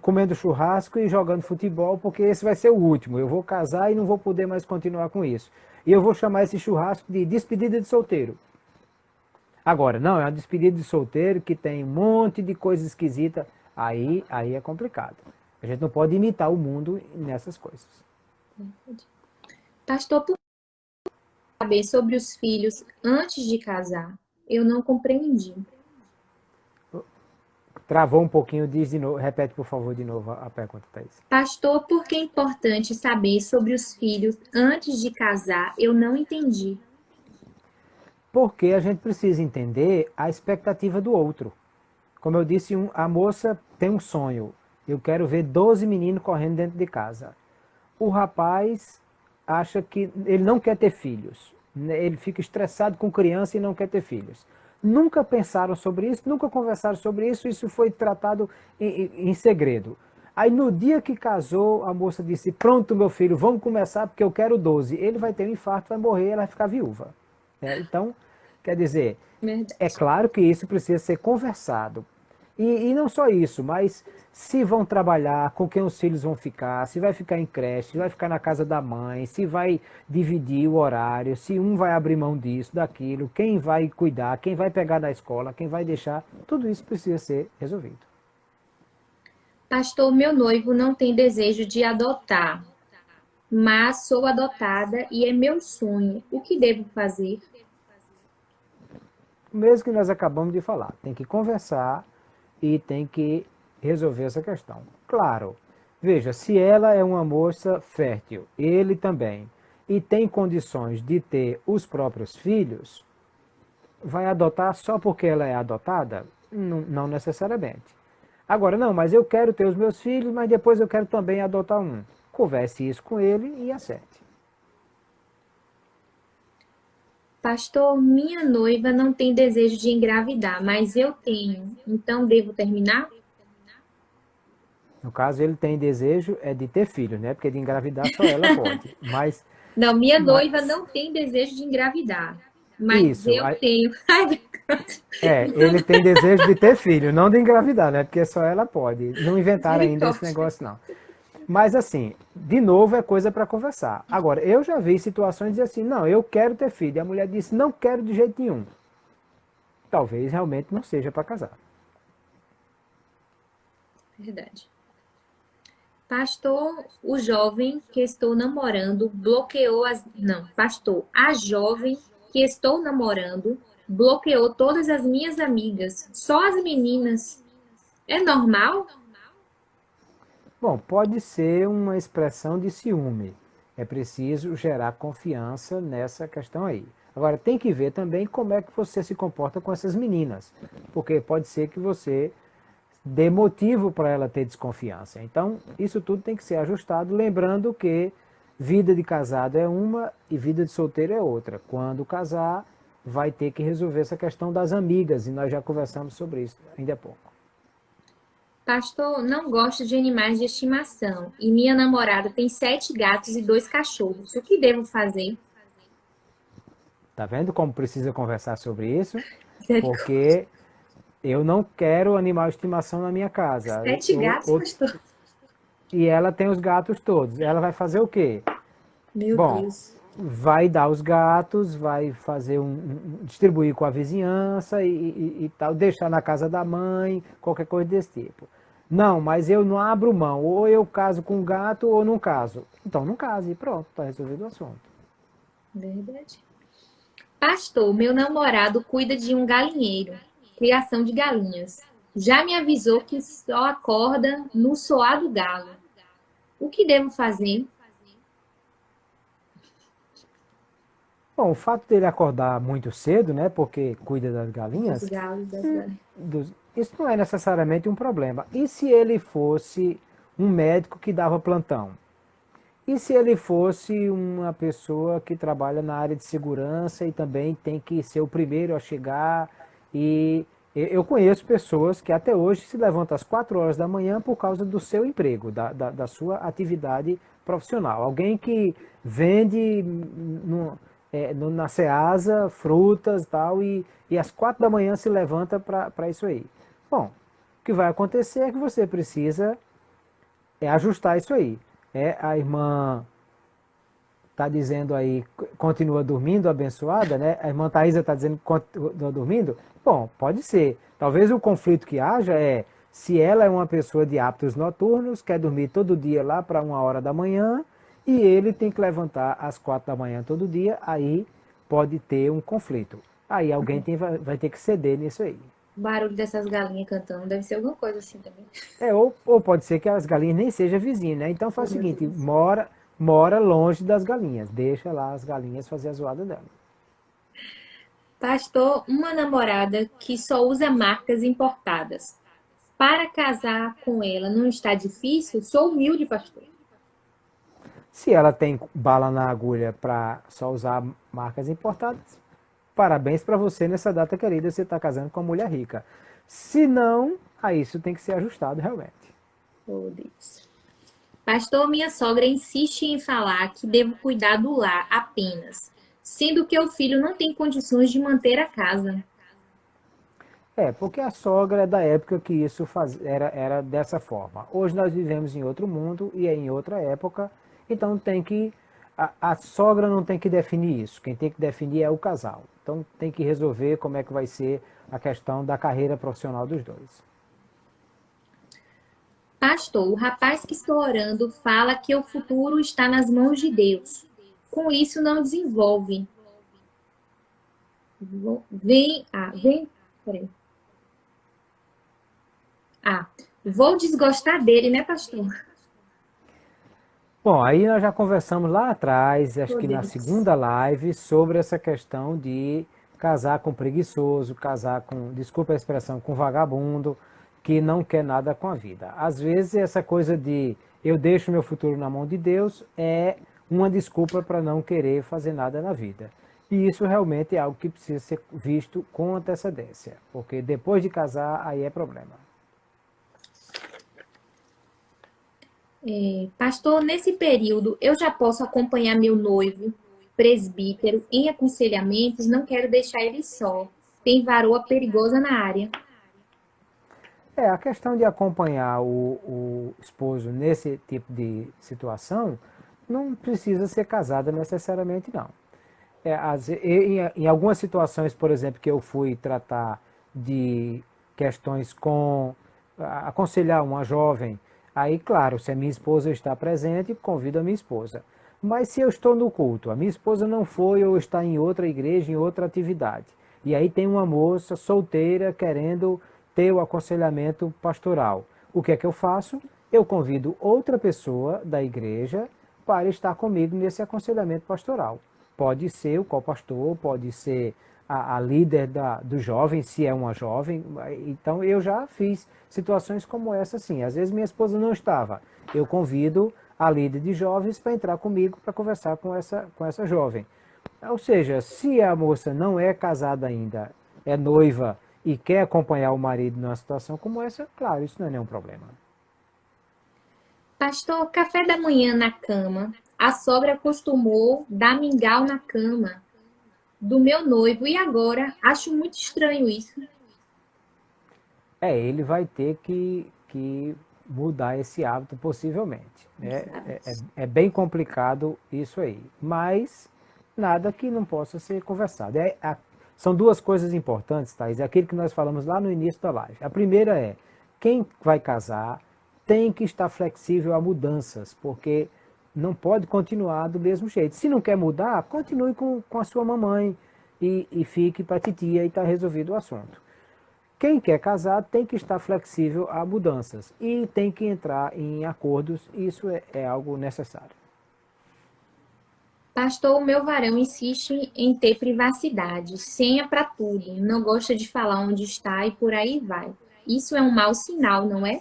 S2: comendo churrasco e jogando futebol, porque esse vai ser o último. Eu vou casar e não vou poder mais continuar com isso. E eu vou chamar esse churrasco de despedida de solteiro. Agora, não, é uma despedida de solteiro que tem um monte de coisa esquisita. Aí é complicado. A gente não pode imitar o mundo nessas coisas.
S1: Pastor, por saber sobre os filhos antes de casar, eu não compreendi.
S2: Travou um pouquinho, diz de novo, repete por favor de novo a pergunta, Thaís.
S1: Pastor, por que é importante saber sobre os filhos antes de casar? Eu não entendi.
S2: Porque a gente precisa entender a expectativa do outro. Como eu disse, a moça tem um sonho. Eu quero ver 12 meninos correndo dentro de casa. O rapaz acha que ele não quer ter filhos. Ele fica estressado com criança e não quer ter filhos. Nunca pensaram sobre isso, nunca conversaram sobre isso, isso foi tratado em segredo. Aí no dia que casou, a moça disse, pronto meu filho, vamos começar porque eu quero 12. Ele vai ter um infarto, vai morrer, ela vai ficar viúva. Então, quer dizer,
S1: Verdade.
S2: é claro que isso precisa ser conversado. E não só isso, mas se vão trabalhar, com quem os filhos vão ficar, se vai ficar em creche, se vai ficar na casa da mãe, se vai dividir o horário, se um vai abrir mão disso, daquilo, quem vai cuidar, quem vai pegar da escola, quem vai deixar, tudo isso precisa ser resolvido.
S1: Pastor, meu noivo não tem desejo de adotar, mas sou adotada e é meu sonho. O que devo fazer?
S2: O mesmo que nós acabamos de falar, tem que conversar e tem que resolver essa questão. Claro, veja, se ela é uma moça fértil, ele também, e tem condições de ter os próprios filhos, vai adotar só porque ela é adotada? Não necessariamente. Agora, não, mas eu quero ter os meus filhos, mas depois eu quero também adotar um. Converse isso com ele e acerte.
S1: Pastor, minha noiva não tem desejo de engravidar, mas eu tenho. Então devo terminar?
S2: No caso, ele tem desejo de ter filho, né? Porque de engravidar só ela pode. Mas
S1: Não, minha noiva não tem desejo de engravidar, mas
S2: isso,
S1: eu tenho.
S2: ele tem desejo de ter filho, não de engravidar, né? Porque só ela pode. Não inventaram ainda esse negócio, não. Mas assim, de novo é coisa para conversar. Agora, eu já vi situações de assim, não, eu quero ter filho. E a mulher disse, não quero de jeito nenhum. Talvez realmente não seja para casar.
S1: Verdade. Pastor, o jovem que estou namorando bloqueou as. Não, pastor, a jovem que estou namorando bloqueou todas as minhas amigas, só as meninas. É normal?
S2: Bom, pode ser uma expressão de ciúme. É preciso gerar confiança nessa questão aí. Agora, tem que ver também como é que você se comporta com essas meninas. Porque pode ser que você dê motivo para ela ter desconfiança. Então, isso tudo tem que ser ajustado, lembrando que vida de casado é uma e vida de solteiro é outra. Quando casar, vai ter que resolver essa questão das amigas, e nós já conversamos sobre isso ainda há pouco.
S1: Pastor, não gosto de animais de estimação e minha namorada tem 7 gatos e 2 cachorros. O que devo fazer?
S2: Tá vendo como precisa conversar sobre isso?
S1: Sério?
S2: Porque eu não quero animal de estimação na minha casa.
S1: 7 gatos, pastor?
S2: E ela tem os gatos todos. Ela vai fazer o quê?
S1: Meu
S2: Bom,
S1: Deus.
S2: vai dar os gatos, vai fazer distribuir com a vizinhança e tal, deixar na casa da mãe, qualquer coisa desse tipo. Não, mas eu não abro mão, ou eu caso com o gato ou não caso. Então não case, e pronto, está resolvido o assunto.
S1: Verdade. Pastor, meu namorado cuida de um galinheiro, criação de galinhas. Já me avisou que só acorda no soar do galo. O que devo fazer?
S2: Bom, o fato dele acordar muito cedo, né, porque cuida das
S1: Dos
S2: galinhas,
S1: galos, das galinhas.
S2: isso não é necessariamente um problema. E se ele fosse um médico que dava plantão? E se ele fosse uma pessoa que trabalha na área de segurança e também tem que ser o primeiro a chegar? E eu conheço pessoas que até hoje se levantam às 4 horas da manhã por causa do seu emprego, da sua atividade profissional. Alguém que vende na Ceasa frutas e tal, e às 4 da manhã se levanta para isso aí. Bom, o que vai acontecer é que você precisa ajustar isso aí. A irmã está dizendo aí, continua dormindo, abençoada, né? A irmã Thaisa está dizendo que continua dormindo. Bom, pode ser. Talvez o conflito que haja é se ela é uma pessoa de hábitos noturnos, quer dormir todo dia lá para 1 hora da manhã, e ele tem que levantar às 4 da manhã todo dia, aí pode ter um conflito. Aí alguém vai ter que ceder nisso aí.
S1: O barulho dessas galinhas cantando deve ser alguma coisa assim também.
S2: Ou pode ser que as galinhas nem sejam vizinhas, né? Então
S1: Oh,
S2: faz o
S1: meu
S2: seguinte,
S1: Deus.
S2: mora longe das galinhas, deixa lá as galinhas fazer a zoada dela.
S1: Pastor, uma namorada que só usa marcas importadas. Para casar com ela não está difícil? Sou humilde, pastor.
S2: Se ela tem bala na agulha para só usar marcas importadas, parabéns para você nessa data querida, você está casando com uma mulher rica. Se não, aí isso tem que ser ajustado realmente.
S1: Oh, Deus. Pastor, minha sogra insiste em falar que devo cuidar do lar apenas, sendo que o filho não tem condições de manter a casa.
S2: Porque a sogra é da época que isso era dessa forma. Hoje nós vivemos em outro mundo e é em outra época, então tem que. A sogra não tem que definir isso, quem tem que definir é o casal. Então tem que resolver como é que vai ser a questão da carreira profissional dos dois.
S1: Pastor, o rapaz que estou orando fala que o futuro está nas mãos de Deus. Com isso não desenvolve. Peraí. Ah, vou desgostar dele, né, pastor?
S2: Bom, aí nós já conversamos lá atrás, acho
S1: Oh,
S2: que na
S1: Deus.
S2: segunda live, sobre essa questão de casar com preguiçoso, casar com, desculpa a expressão, com vagabundo, que não quer nada com a vida. Às vezes essa coisa de eu deixo meu futuro na mão de Deus é uma desculpa para não querer fazer nada na vida. E isso realmente é algo que precisa ser visto com antecedência, porque depois de casar aí é problema.
S1: Pastor, nesse período eu já posso acompanhar meu noivo, presbítero, em aconselhamentos, não quero deixar ele só. Tem varoa perigosa na área.
S2: A questão de acompanhar o esposo nesse tipo de situação não precisa ser casada necessariamente, não. Em algumas situações, por exemplo, que eu fui tratar de questões aconselhar uma jovem, aí, claro, se a minha esposa está presente, convido a minha esposa. Mas se eu estou no culto, a minha esposa não foi ou está em outra igreja, em outra atividade, e aí tem uma moça solteira querendo ter o aconselhamento pastoral, o que é que eu faço? Eu convido outra pessoa da igreja para estar comigo nesse aconselhamento pastoral. Pode ser o co-pastor, pode ser a líder dos jovens, se é uma jovem. Então eu já fiz situações como essa, sim. Às vezes minha esposa não estava. Eu convido a líder de jovens para entrar comigo para conversar com essa jovem. Ou seja, se a moça não é casada ainda, é noiva e quer acompanhar o marido numa situação como essa, claro, isso não é nenhum problema.
S1: Pastor, café da manhã na cama. A sogra costumou dar mingau na cama do meu noivo e agora acho muito estranho isso.
S2: Ele vai ter que mudar esse hábito possivelmente. É bem complicado isso aí. Mas nada que não possa ser conversado. São duas coisas importantes, Thaís, é aquilo que nós falamos lá no início da live. A primeira é, quem vai casar tem que estar flexível a mudanças, porque não pode continuar do mesmo jeito. Se não quer mudar, continue com a sua mamãe e fique para a titia e está resolvido o assunto. Quem quer casar tem que estar flexível a mudanças e tem que entrar em acordos, isso é algo necessário.
S1: Pastor, o meu varão insiste em ter privacidade, senha para tudo, não gosta de falar onde está e por aí vai. Isso é um mau sinal, não é?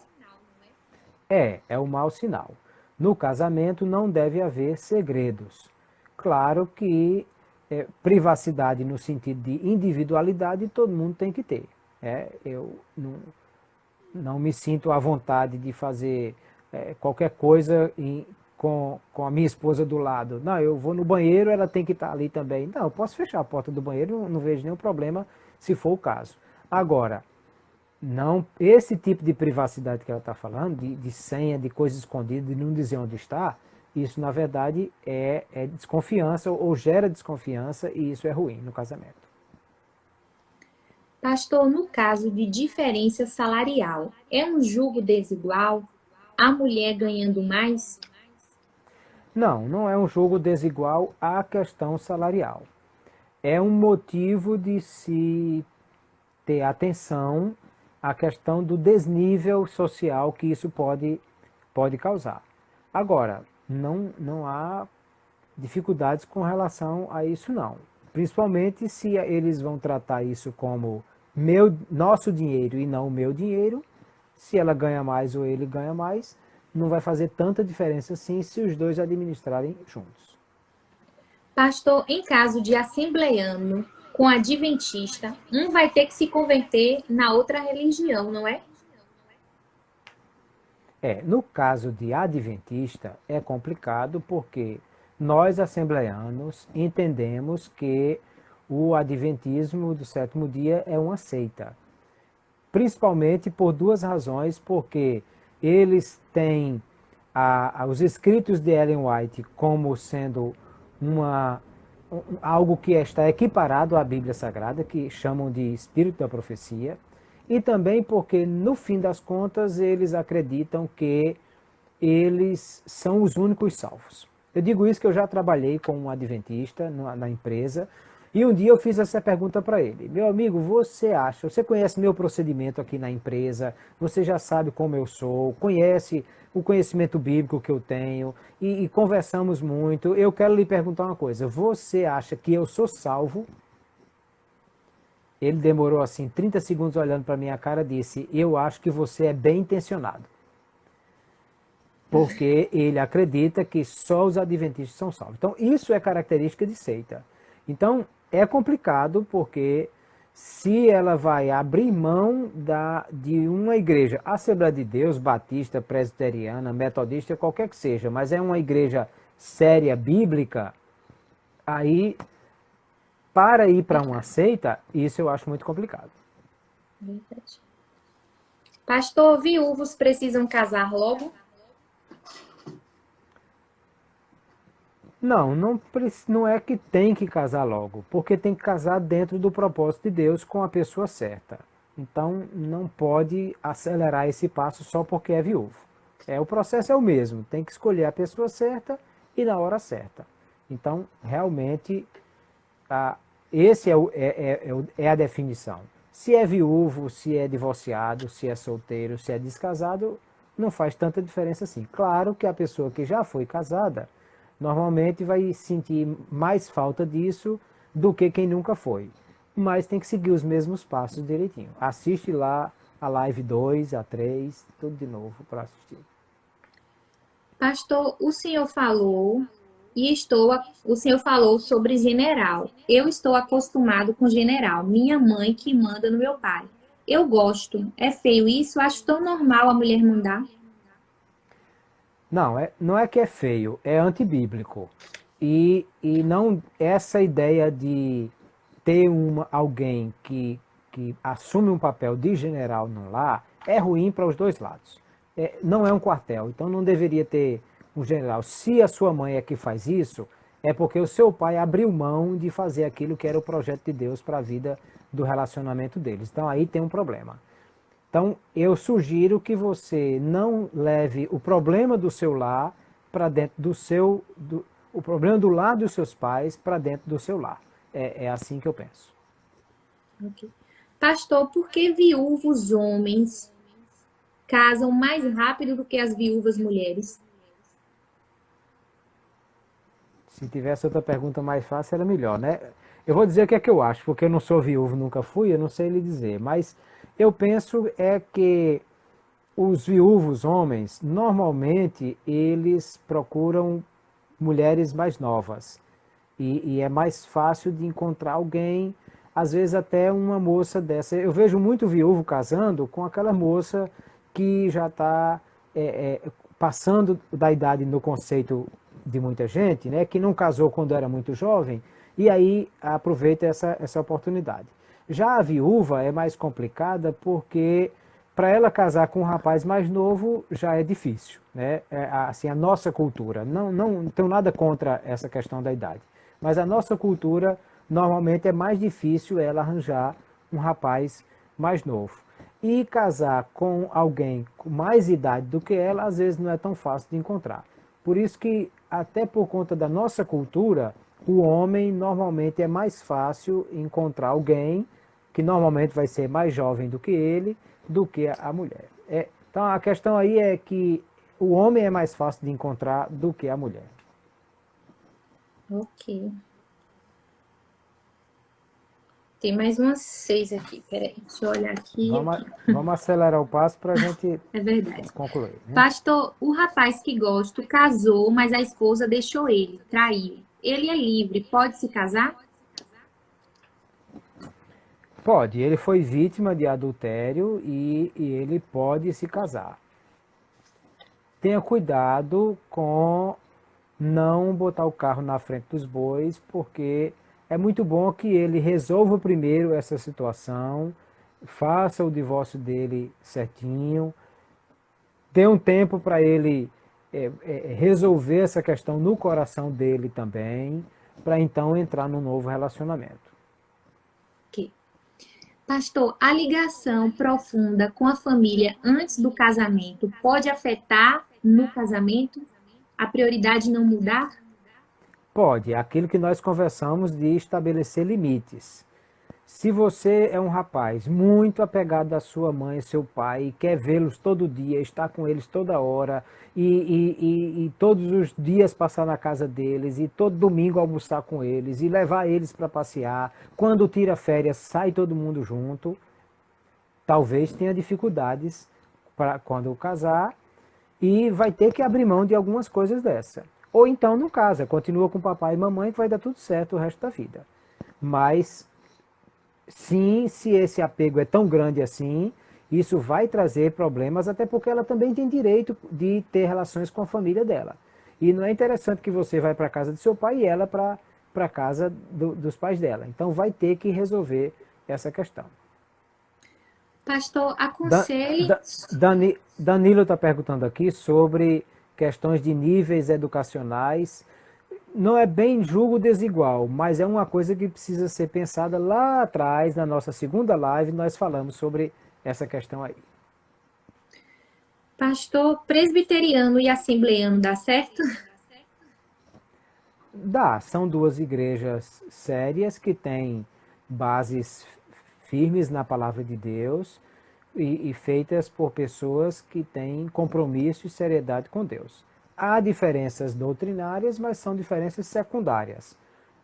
S2: É um mau sinal. No casamento não deve haver segredos. Claro que privacidade no sentido de individualidade todo mundo tem que ter. Eu não me sinto à vontade de fazer qualquer coisa com a minha esposa do lado. Não, eu vou no banheiro, ela tem que estar ali também. Não, eu posso fechar a porta do banheiro, não vejo nenhum problema se for o caso. Agora, não, esse tipo de privacidade que ela está falando, de senha, de coisa escondida, de não dizer onde está, isso na verdade é desconfiança ou gera desconfiança e isso é ruim no casamento.
S1: Pastor, no caso de diferença salarial, é um julgo desigual? A mulher ganhando mais?
S2: Não é um jogo desigual à questão salarial. É um motivo de se ter atenção à questão do desnível social que isso pode causar. Agora, não há dificuldades com relação a isso não. Principalmente se eles vão tratar isso como nosso dinheiro e não o meu dinheiro. Se ela ganha mais ou ele ganha mais, não vai fazer tanta diferença assim se os dois administrarem juntos.
S1: Pastor, em caso de assembleiano com adventista, um vai ter que se converter na outra religião, não é?
S2: No caso de adventista é complicado porque nós assembleianos entendemos que o adventismo do sétimo dia é uma seita. Principalmente por duas razões, porque eles têm os escritos de Ellen White como sendo algo que está equiparado à Bíblia Sagrada, que chamam de Espírito da Profecia, e também porque, no fim das contas, eles acreditam que eles são os únicos salvos. Eu digo isso que eu já trabalhei com um adventista na empresa, e um dia eu fiz essa pergunta para ele. Meu amigo, você conhece meu procedimento aqui na empresa, você já sabe como eu sou, conhece o conhecimento bíblico que eu tenho, e conversamos muito. Eu quero lhe perguntar uma coisa, você acha que eu sou salvo? Ele demorou assim 30 segundos olhando para minha cara e disse, eu acho que você é bem intencionado. Porque ele acredita que só os adventistas são salvos. Então, isso é característica de seita. Então, é complicado porque se ela vai abrir mão de uma igreja, Assembleia de Deus, Batista, Presbiteriana, Metodista, qualquer que seja, mas é uma igreja séria, bíblica, aí, para ir para uma seita, isso eu acho muito complicado.
S1: Verdade. Pastor, viúvos precisam casar logo?
S2: Não é que tem que casar logo, porque tem que casar dentro do propósito de Deus com a pessoa certa. Então, não pode acelerar esse passo só porque é viúvo. O processo é o mesmo, tem que escolher a pessoa certa e na hora certa. Então, realmente, esse é a definição. Se é viúvo, se é divorciado, se é solteiro, se é descasado, não faz tanta diferença assim. Claro que a pessoa que já foi casada, normalmente vai sentir mais falta disso do que quem nunca foi. Mas tem que seguir os mesmos passos direitinho. Assiste lá a live 2, a 3, tudo de novo para assistir.
S1: Pastor, o senhor falou sobre general. Eu estou acostumado com general. Minha mãe que manda no meu pai. Eu gosto. É feio isso? Acho tão normal a mulher mandar.
S2: Não é que é feio, é antibíblico. E não essa ideia de ter alguém que assume um papel de general no lar é ruim para os dois lados. Não é um quartel, então não deveria ter um general. Se a sua mãe é que faz isso, é porque o seu pai abriu mão de fazer aquilo que era o projeto de Deus para a vida do relacionamento deles. Então aí tem um problema. Então eu sugiro que você não leve o problema do seu lar para dentro o problema do lar dos seus pais para dentro do seu lar. É assim que eu penso.
S1: Ok. Pastor, por que viúvos homens casam mais rápido do que as viúvas mulheres?
S2: Se tivesse outra pergunta mais fácil, era melhor, né? Eu vou dizer o que é que eu acho, porque eu não sou viúvo, nunca fui, eu não sei lhe dizer. Mas eu penso é que os viúvos homens, normalmente, eles procuram mulheres mais novas. E é mais fácil de encontrar alguém, às vezes até uma moça dessa. Eu vejo muito viúvo casando com aquela moça que já está passando da idade no conceito de muita gente, né, que não casou quando era muito jovem, e aí aproveita essa oportunidade. Já a viúva é mais complicada porque para ela casar com um rapaz mais novo já é difícil, né? Assim, a nossa cultura, não tenho nada contra essa questão da idade, mas a nossa cultura normalmente é mais difícil ela arranjar um rapaz mais novo. E casar com alguém com mais idade do que ela, às vezes não é tão fácil de encontrar. Por isso que, até por conta da nossa cultura, o homem normalmente é mais fácil encontrar alguém que normalmente vai ser mais jovem do que ele, do que a mulher. Então a questão aí é que o homem é mais fácil de encontrar do que a mulher.
S1: Ok. Tem mais umas 6 aqui. Peraí, deixa eu olhar aqui.
S2: Vamos acelerar o passo para a gente
S1: É verdade.
S2: concluir. Né?
S1: Pastor, o rapaz que gosto casou, mas a esposa deixou ele, traiu. Ele é livre, pode se casar?
S2: Pode, ele foi vítima de adultério e ele pode se casar. Tenha cuidado com não botar o carro na frente dos bois, porque é muito bom que ele resolva primeiro essa situação, faça o divórcio dele certinho, dê um tempo para ele resolver essa questão no coração dele também, para então entrar num novo relacionamento.
S1: Ok. Pastor, a ligação profunda com a família antes do casamento pode afetar no casamento? A prioridade não mudar?
S2: Pode, é aquilo que nós conversamos de estabelecer limites. Se você é um rapaz muito apegado à sua mãe e seu pai, e quer vê-los todo dia, estar com eles toda hora, e todos os dias passar na casa deles, e todo domingo almoçar com eles, e levar eles para passear, quando tira férias sai todo mundo junto, talvez tenha dificuldades para quando casar, e vai ter que abrir mão de algumas coisas dessa. Ou então não casa, continua com papai e mamãe que vai dar tudo certo o resto da vida. Mas sim, se esse apego é tão grande assim, isso vai trazer problemas, até porque ela também tem direito de ter relações com a família dela. E não é interessante que você vai para a casa do seu pai e ela para a casa dos pais dela. Então vai ter que resolver essa questão.
S1: Pastor, aconselhe.
S2: Danilo está perguntando aqui sobre questões de níveis educacionais. Não é bem julgo desigual, mas é uma coisa que precisa ser pensada lá atrás, na nossa segunda live, nós falamos sobre essa questão aí.
S1: Pastor, presbiteriano e assembleano dá certo?
S2: Dá, são duas igrejas sérias que têm bases firmes na palavra de Deus e feitas por pessoas que têm compromisso e seriedade com Deus. Há diferenças doutrinárias, mas são diferenças secundárias.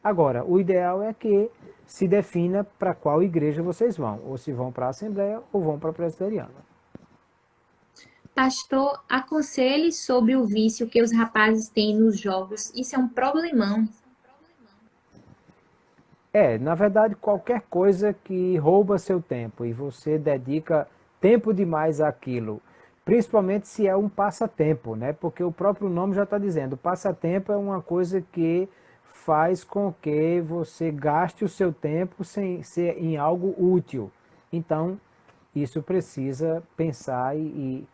S2: Agora, o ideal é que se defina para qual igreja vocês vão, ou se vão para a Assembleia ou vão para a Presbiteriana.
S1: Pastor, aconselhe sobre o vício que os rapazes têm nos jogos. Isso é um problemão.
S2: Na verdade, qualquer coisa que rouba seu tempo e você dedica tempo demais àquilo, principalmente se é um passatempo, né? Porque o próprio nome já está dizendo, passatempo é uma coisa que faz com que você gaste o seu tempo sem ser em algo útil. Então, isso precisa pensar e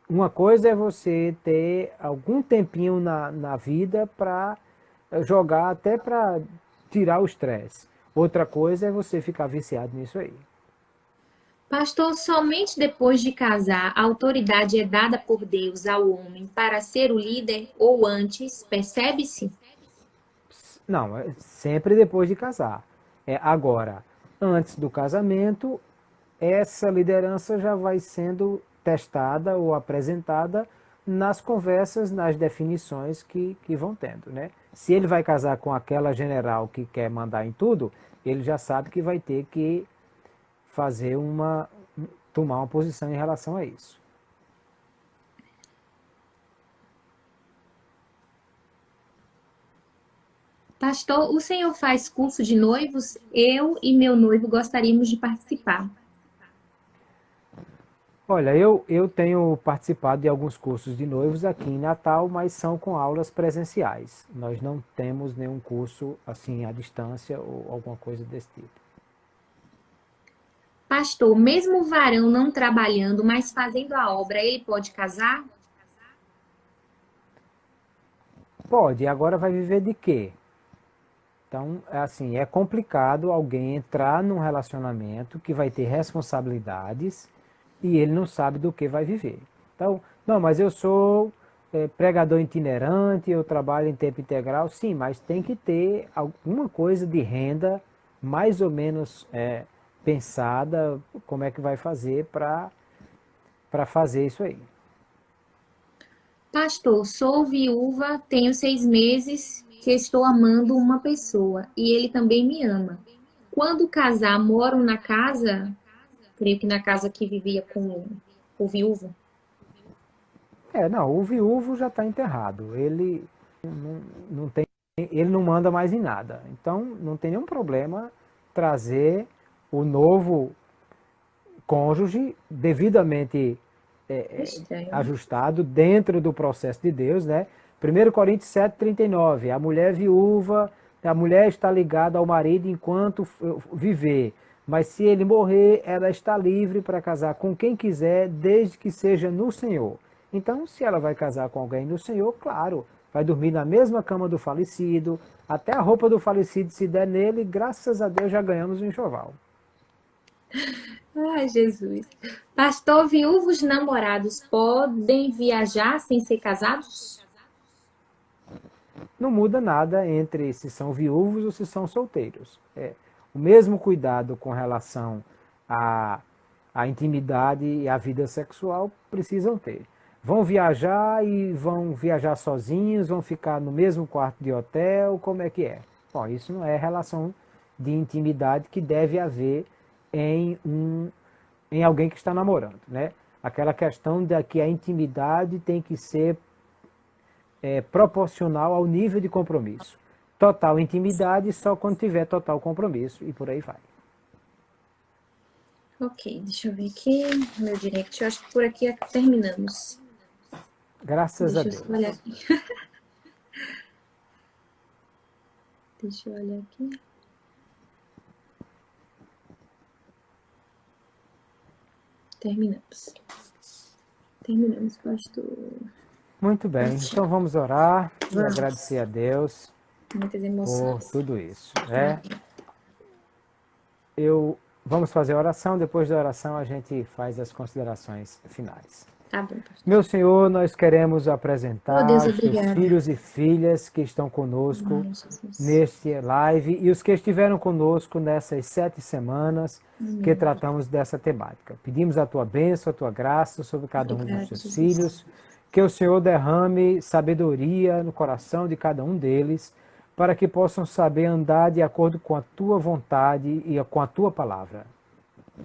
S2: uma coisa é você ter algum tempinho na vida para jogar até para tirar o estresse. Outra coisa é você ficar viciado nisso aí.
S1: Pastor, somente depois de casar, a autoridade é dada por Deus ao homem para ser o líder ou antes, percebe-se?
S2: Não, é sempre depois de casar. Agora, antes do casamento, essa liderança já vai sendo testada ou apresentada nas conversas, nas definições que vão tendo, né? Se ele vai casar com aquela general que quer mandar em tudo, ele já sabe que vai ter que fazer tomar uma posição em relação a isso.
S1: Pastor, o senhor faz curso de noivos? Eu e meu noivo gostaríamos de participar.
S2: Olha, eu tenho participado de alguns cursos de noivos aqui em Natal, mas são com aulas presenciais. Nós não temos nenhum curso assim à distância ou alguma coisa desse tipo.
S1: Pastor, mesmo o varão não trabalhando, mas fazendo a obra, ele pode casar?
S2: Pode, agora vai viver de quê? Então, assim, é complicado alguém entrar num relacionamento que vai ter responsabilidades e ele não sabe do que vai viver. Então, não, mas eu sou pregador itinerante, eu trabalho em tempo integral, sim, mas tem que ter alguma coisa de renda mais ou menos pensada, como é que vai fazer para fazer isso aí.
S1: Pastor, sou viúva, tenho 6 meses que estou amando uma pessoa e ele também me ama. Quando casar, moro na casa, creio que na casa que vivia com o viúvo.
S2: Não, o viúvo já está enterrado, não tem, ele não manda mais em nada. Então, não tem nenhum problema trazer o novo cônjuge devidamente
S1: Estranho, né?
S2: ajustado dentro do processo de Deus, né? 1 Coríntios 7,39, a mulher viúva, a mulher está ligada ao marido enquanto viver, mas se ele morrer, ela está livre para casar com quem quiser, desde que seja no Senhor. Então, se ela vai casar com alguém no Senhor, claro, vai dormir na mesma cama do falecido, até a roupa do falecido se der nele, graças a Deus já ganhamos um enxoval.
S1: Ai, Jesus. Pastor, viúvos namorados podem viajar sem ser casados?
S2: Não muda nada entre se são viúvos ou se são solteiros. O mesmo cuidado com relação à intimidade e à vida sexual precisam ter. Vão viajar e vão viajar sozinhos, vão ficar no mesmo quarto de hotel, como é que é? Bom, isso não é relação de intimidade que deve haver em alguém que está namorando, né? Aquela questão de que a intimidade tem que ser proporcional ao nível de compromisso. Total intimidade só quando tiver total compromisso e por aí vai.
S1: Ok, deixa eu ver aqui. Meu direct, eu acho que por aqui terminamos.
S2: Graças a
S1: Deixa eu
S2: Deus.
S1: só olhar aqui. Deixa eu olhar aqui. Terminamos. Terminamos, pastor.
S2: Muito bem, então vamos orar e
S1: Vamos.
S2: agradecer a Deus
S1: Muitas
S2: por
S1: emoções.
S2: tudo isso. Vamos fazer a oração, depois da oração a gente faz as considerações finais.
S1: Tá bom, pastor.
S2: Meu Senhor, nós queremos
S1: Oh,
S2: apresentar
S1: Deus,
S2: os teus
S1: obrigada.
S2: filhos e filhas que estão conosco
S1: Ai, Jesus.
S2: neste live e os que estiveram conosco nessas 7 semanas que tratamos dessa temática. Pedimos a tua bênção, a tua graça sobre cada um dos
S1: Obrigada,
S2: teus
S1: Jesus.
S2: filhos, que o Senhor derrame sabedoria no coração de cada um deles, para que possam saber andar de acordo com a tua vontade e com a tua palavra.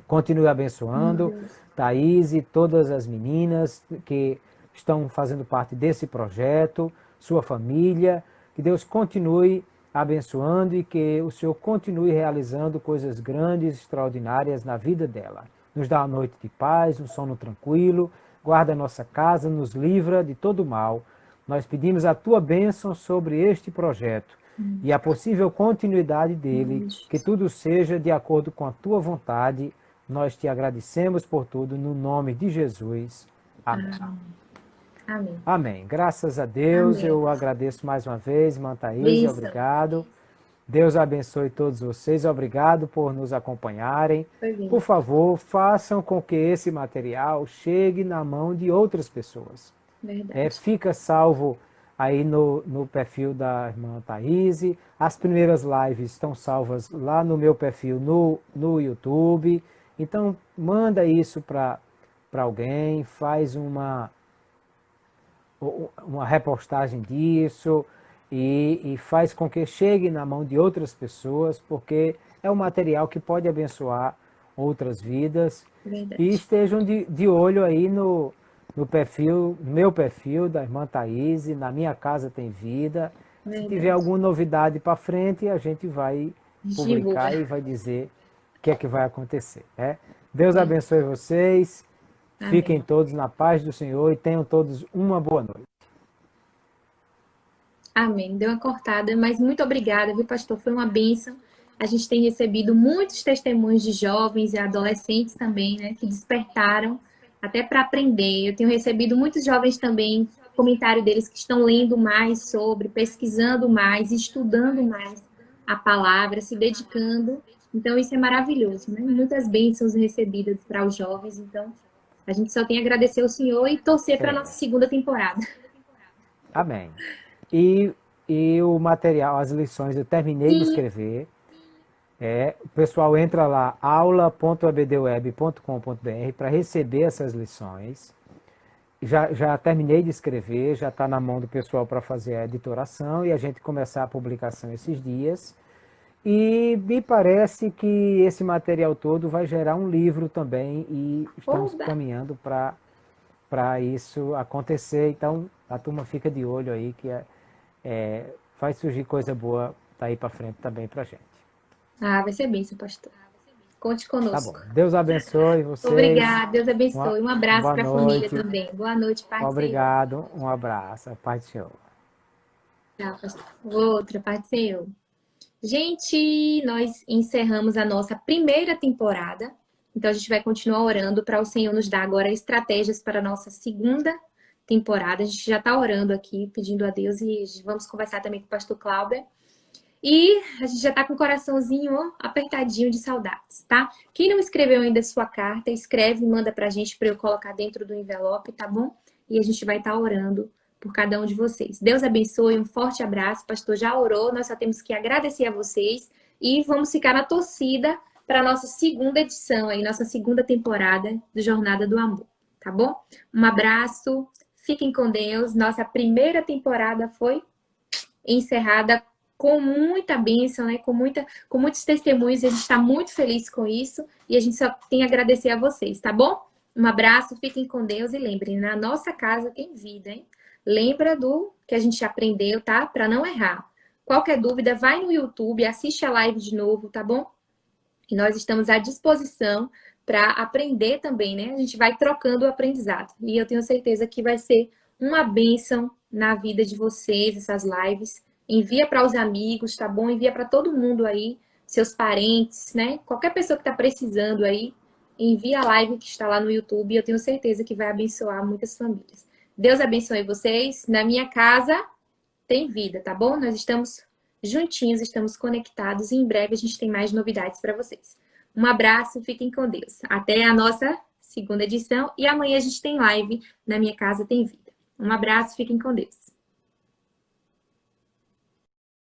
S2: Continue abençoando Thaís e todas as meninas que estão fazendo parte desse projeto, sua família, que Deus continue abençoando e que o Senhor continue realizando coisas grandes, extraordinárias na vida dela. Nos dá uma noite de paz, um sono tranquilo, guarda a nossa casa, nos livra de todo mal. Nós pedimos a tua bênção sobre este projeto e a possível continuidade dele, que tudo seja de acordo com a tua vontade. Nós te agradecemos por tudo, no nome de Jesus. Amém.
S1: Amém.
S2: Amém. Graças a Deus,
S1: Amém.
S2: eu agradeço mais uma vez, irmã Thaís,
S1: Bênção.
S2: obrigado. Deus abençoe todos vocês, obrigado por nos acompanharem.
S1: Foi
S2: Por
S1: bem.
S2: favor, façam com que esse material chegue na mão de outras pessoas.
S1: Verdade.
S2: Fica salvo aí no perfil da irmã Thaís. As primeiras lives estão salvas lá no meu perfil no YouTube. Então, manda isso para alguém, faz uma repostagem disso e faz com que chegue na mão de outras pessoas, porque é um material que pode abençoar outras vidas.
S1: Verdade.
S2: E estejam de olho aí no perfil, meu perfil da irmã Thaís, na Minha Casa Tem Vida. Se tiver
S1: Verdade.
S2: alguma novidade para frente, a gente vai publicar
S1: Divulga.
S2: e vai dizer o que é que vai acontecer. Né? Deus
S1: Verdade.
S2: abençoe vocês. Fiquem
S1: Amém.
S2: todos na paz do Senhor e tenham todos uma boa noite.
S1: Amém. Deu uma cortada, mas muito obrigada, viu, pastor? Foi uma bênção. A gente tem recebido muitos testemunhos de jovens e adolescentes também, né, que despertaram até para aprender. Eu tenho recebido muitos jovens também, comentário deles que estão lendo mais sobre, pesquisando mais, estudando mais a palavra, se dedicando. Então, isso é maravilhoso, né? Muitas bênçãos recebidas para os jovens. Então, a gente só tem a agradecer ao Senhor e torcer para a nossa
S2: É,
S1: segunda temporada.
S2: amém. E, e o material, as lições, eu terminei de
S1: Sim,
S2: escrever. O pessoal entra lá, aula.abdweb.com.br para receber essas lições. Já terminei de escrever, já está na mão do pessoal para fazer a editoração e a gente começar a publicação esses dias. E me parece que esse material todo vai gerar um livro também e estamos
S1: oba!
S2: caminhando para isso acontecer. Então a turma fica de olho aí que vai surgir coisa boa daí para frente também para gente.
S1: Ah, vai ser bênção, pastor. Conte
S2: Tá
S1: conosco.
S2: bom. Deus abençoe vocês.
S1: Obrigada, Deus
S2: Uma
S1: abençoe. Um abraço
S2: boa
S1: para a família
S2: noite.
S1: também. Boa noite, Pai do Senhor.
S2: Obrigado. Um abraço. A paz do Senhor.
S1: Tchau, pastor. Outra, Pai do Senhor. Gente, nós encerramos a nossa primeira temporada. Então, a gente vai continuar orando para o Senhor nos dar agora estratégias para a nossa segunda temporada. A gente já está orando aqui, pedindo a Deus e vamos conversar também com o pastor Cláudio. E a gente já tá com o coraçãozinho ó, apertadinho de saudades, tá? Quem não escreveu ainda sua carta, escreve e manda pra gente para eu colocar dentro do envelope, tá bom? E a gente vai estar orando por cada um de vocês. Deus abençoe, um forte abraço. O pastor já orou, nós só temos que agradecer a vocês e vamos ficar na torcida para nossa segunda edição aí, nossa segunda temporada do Jornada do Amor, tá bom? Um abraço, fiquem com Deus. Nossa primeira temporada foi encerrada com muita bênção, né? Com muitos testemunhos, e a gente está muito feliz com isso e a gente só tem a agradecer a vocês, tá bom? Um abraço, fiquem com Deus e lembrem, na nossa casa tem vida, hein? Lembra do que a gente aprendeu, tá? Para não errar. Qualquer dúvida, vai no YouTube, assiste a live de novo, tá bom? E nós estamos à disposição para aprender também, né? A gente vai trocando o aprendizado. E eu tenho certeza que vai ser uma bênção na vida de vocês, essas lives. Envia para os amigos, tá bom? Envia para todo mundo aí, seus parentes, né? Qualquer pessoa que está precisando aí, envia a live que está lá no YouTube. E eu tenho certeza que vai abençoar muitas famílias. Deus abençoe vocês. Na minha casa tem vida, tá bom? Nós estamos juntinhos, estamos conectados e em breve a gente tem mais novidades para vocês. Um abraço, fiquem com Deus. Até a nossa segunda edição e amanhã a gente tem live na Minha Casa Tem Vida. Um abraço, fiquem com Deus.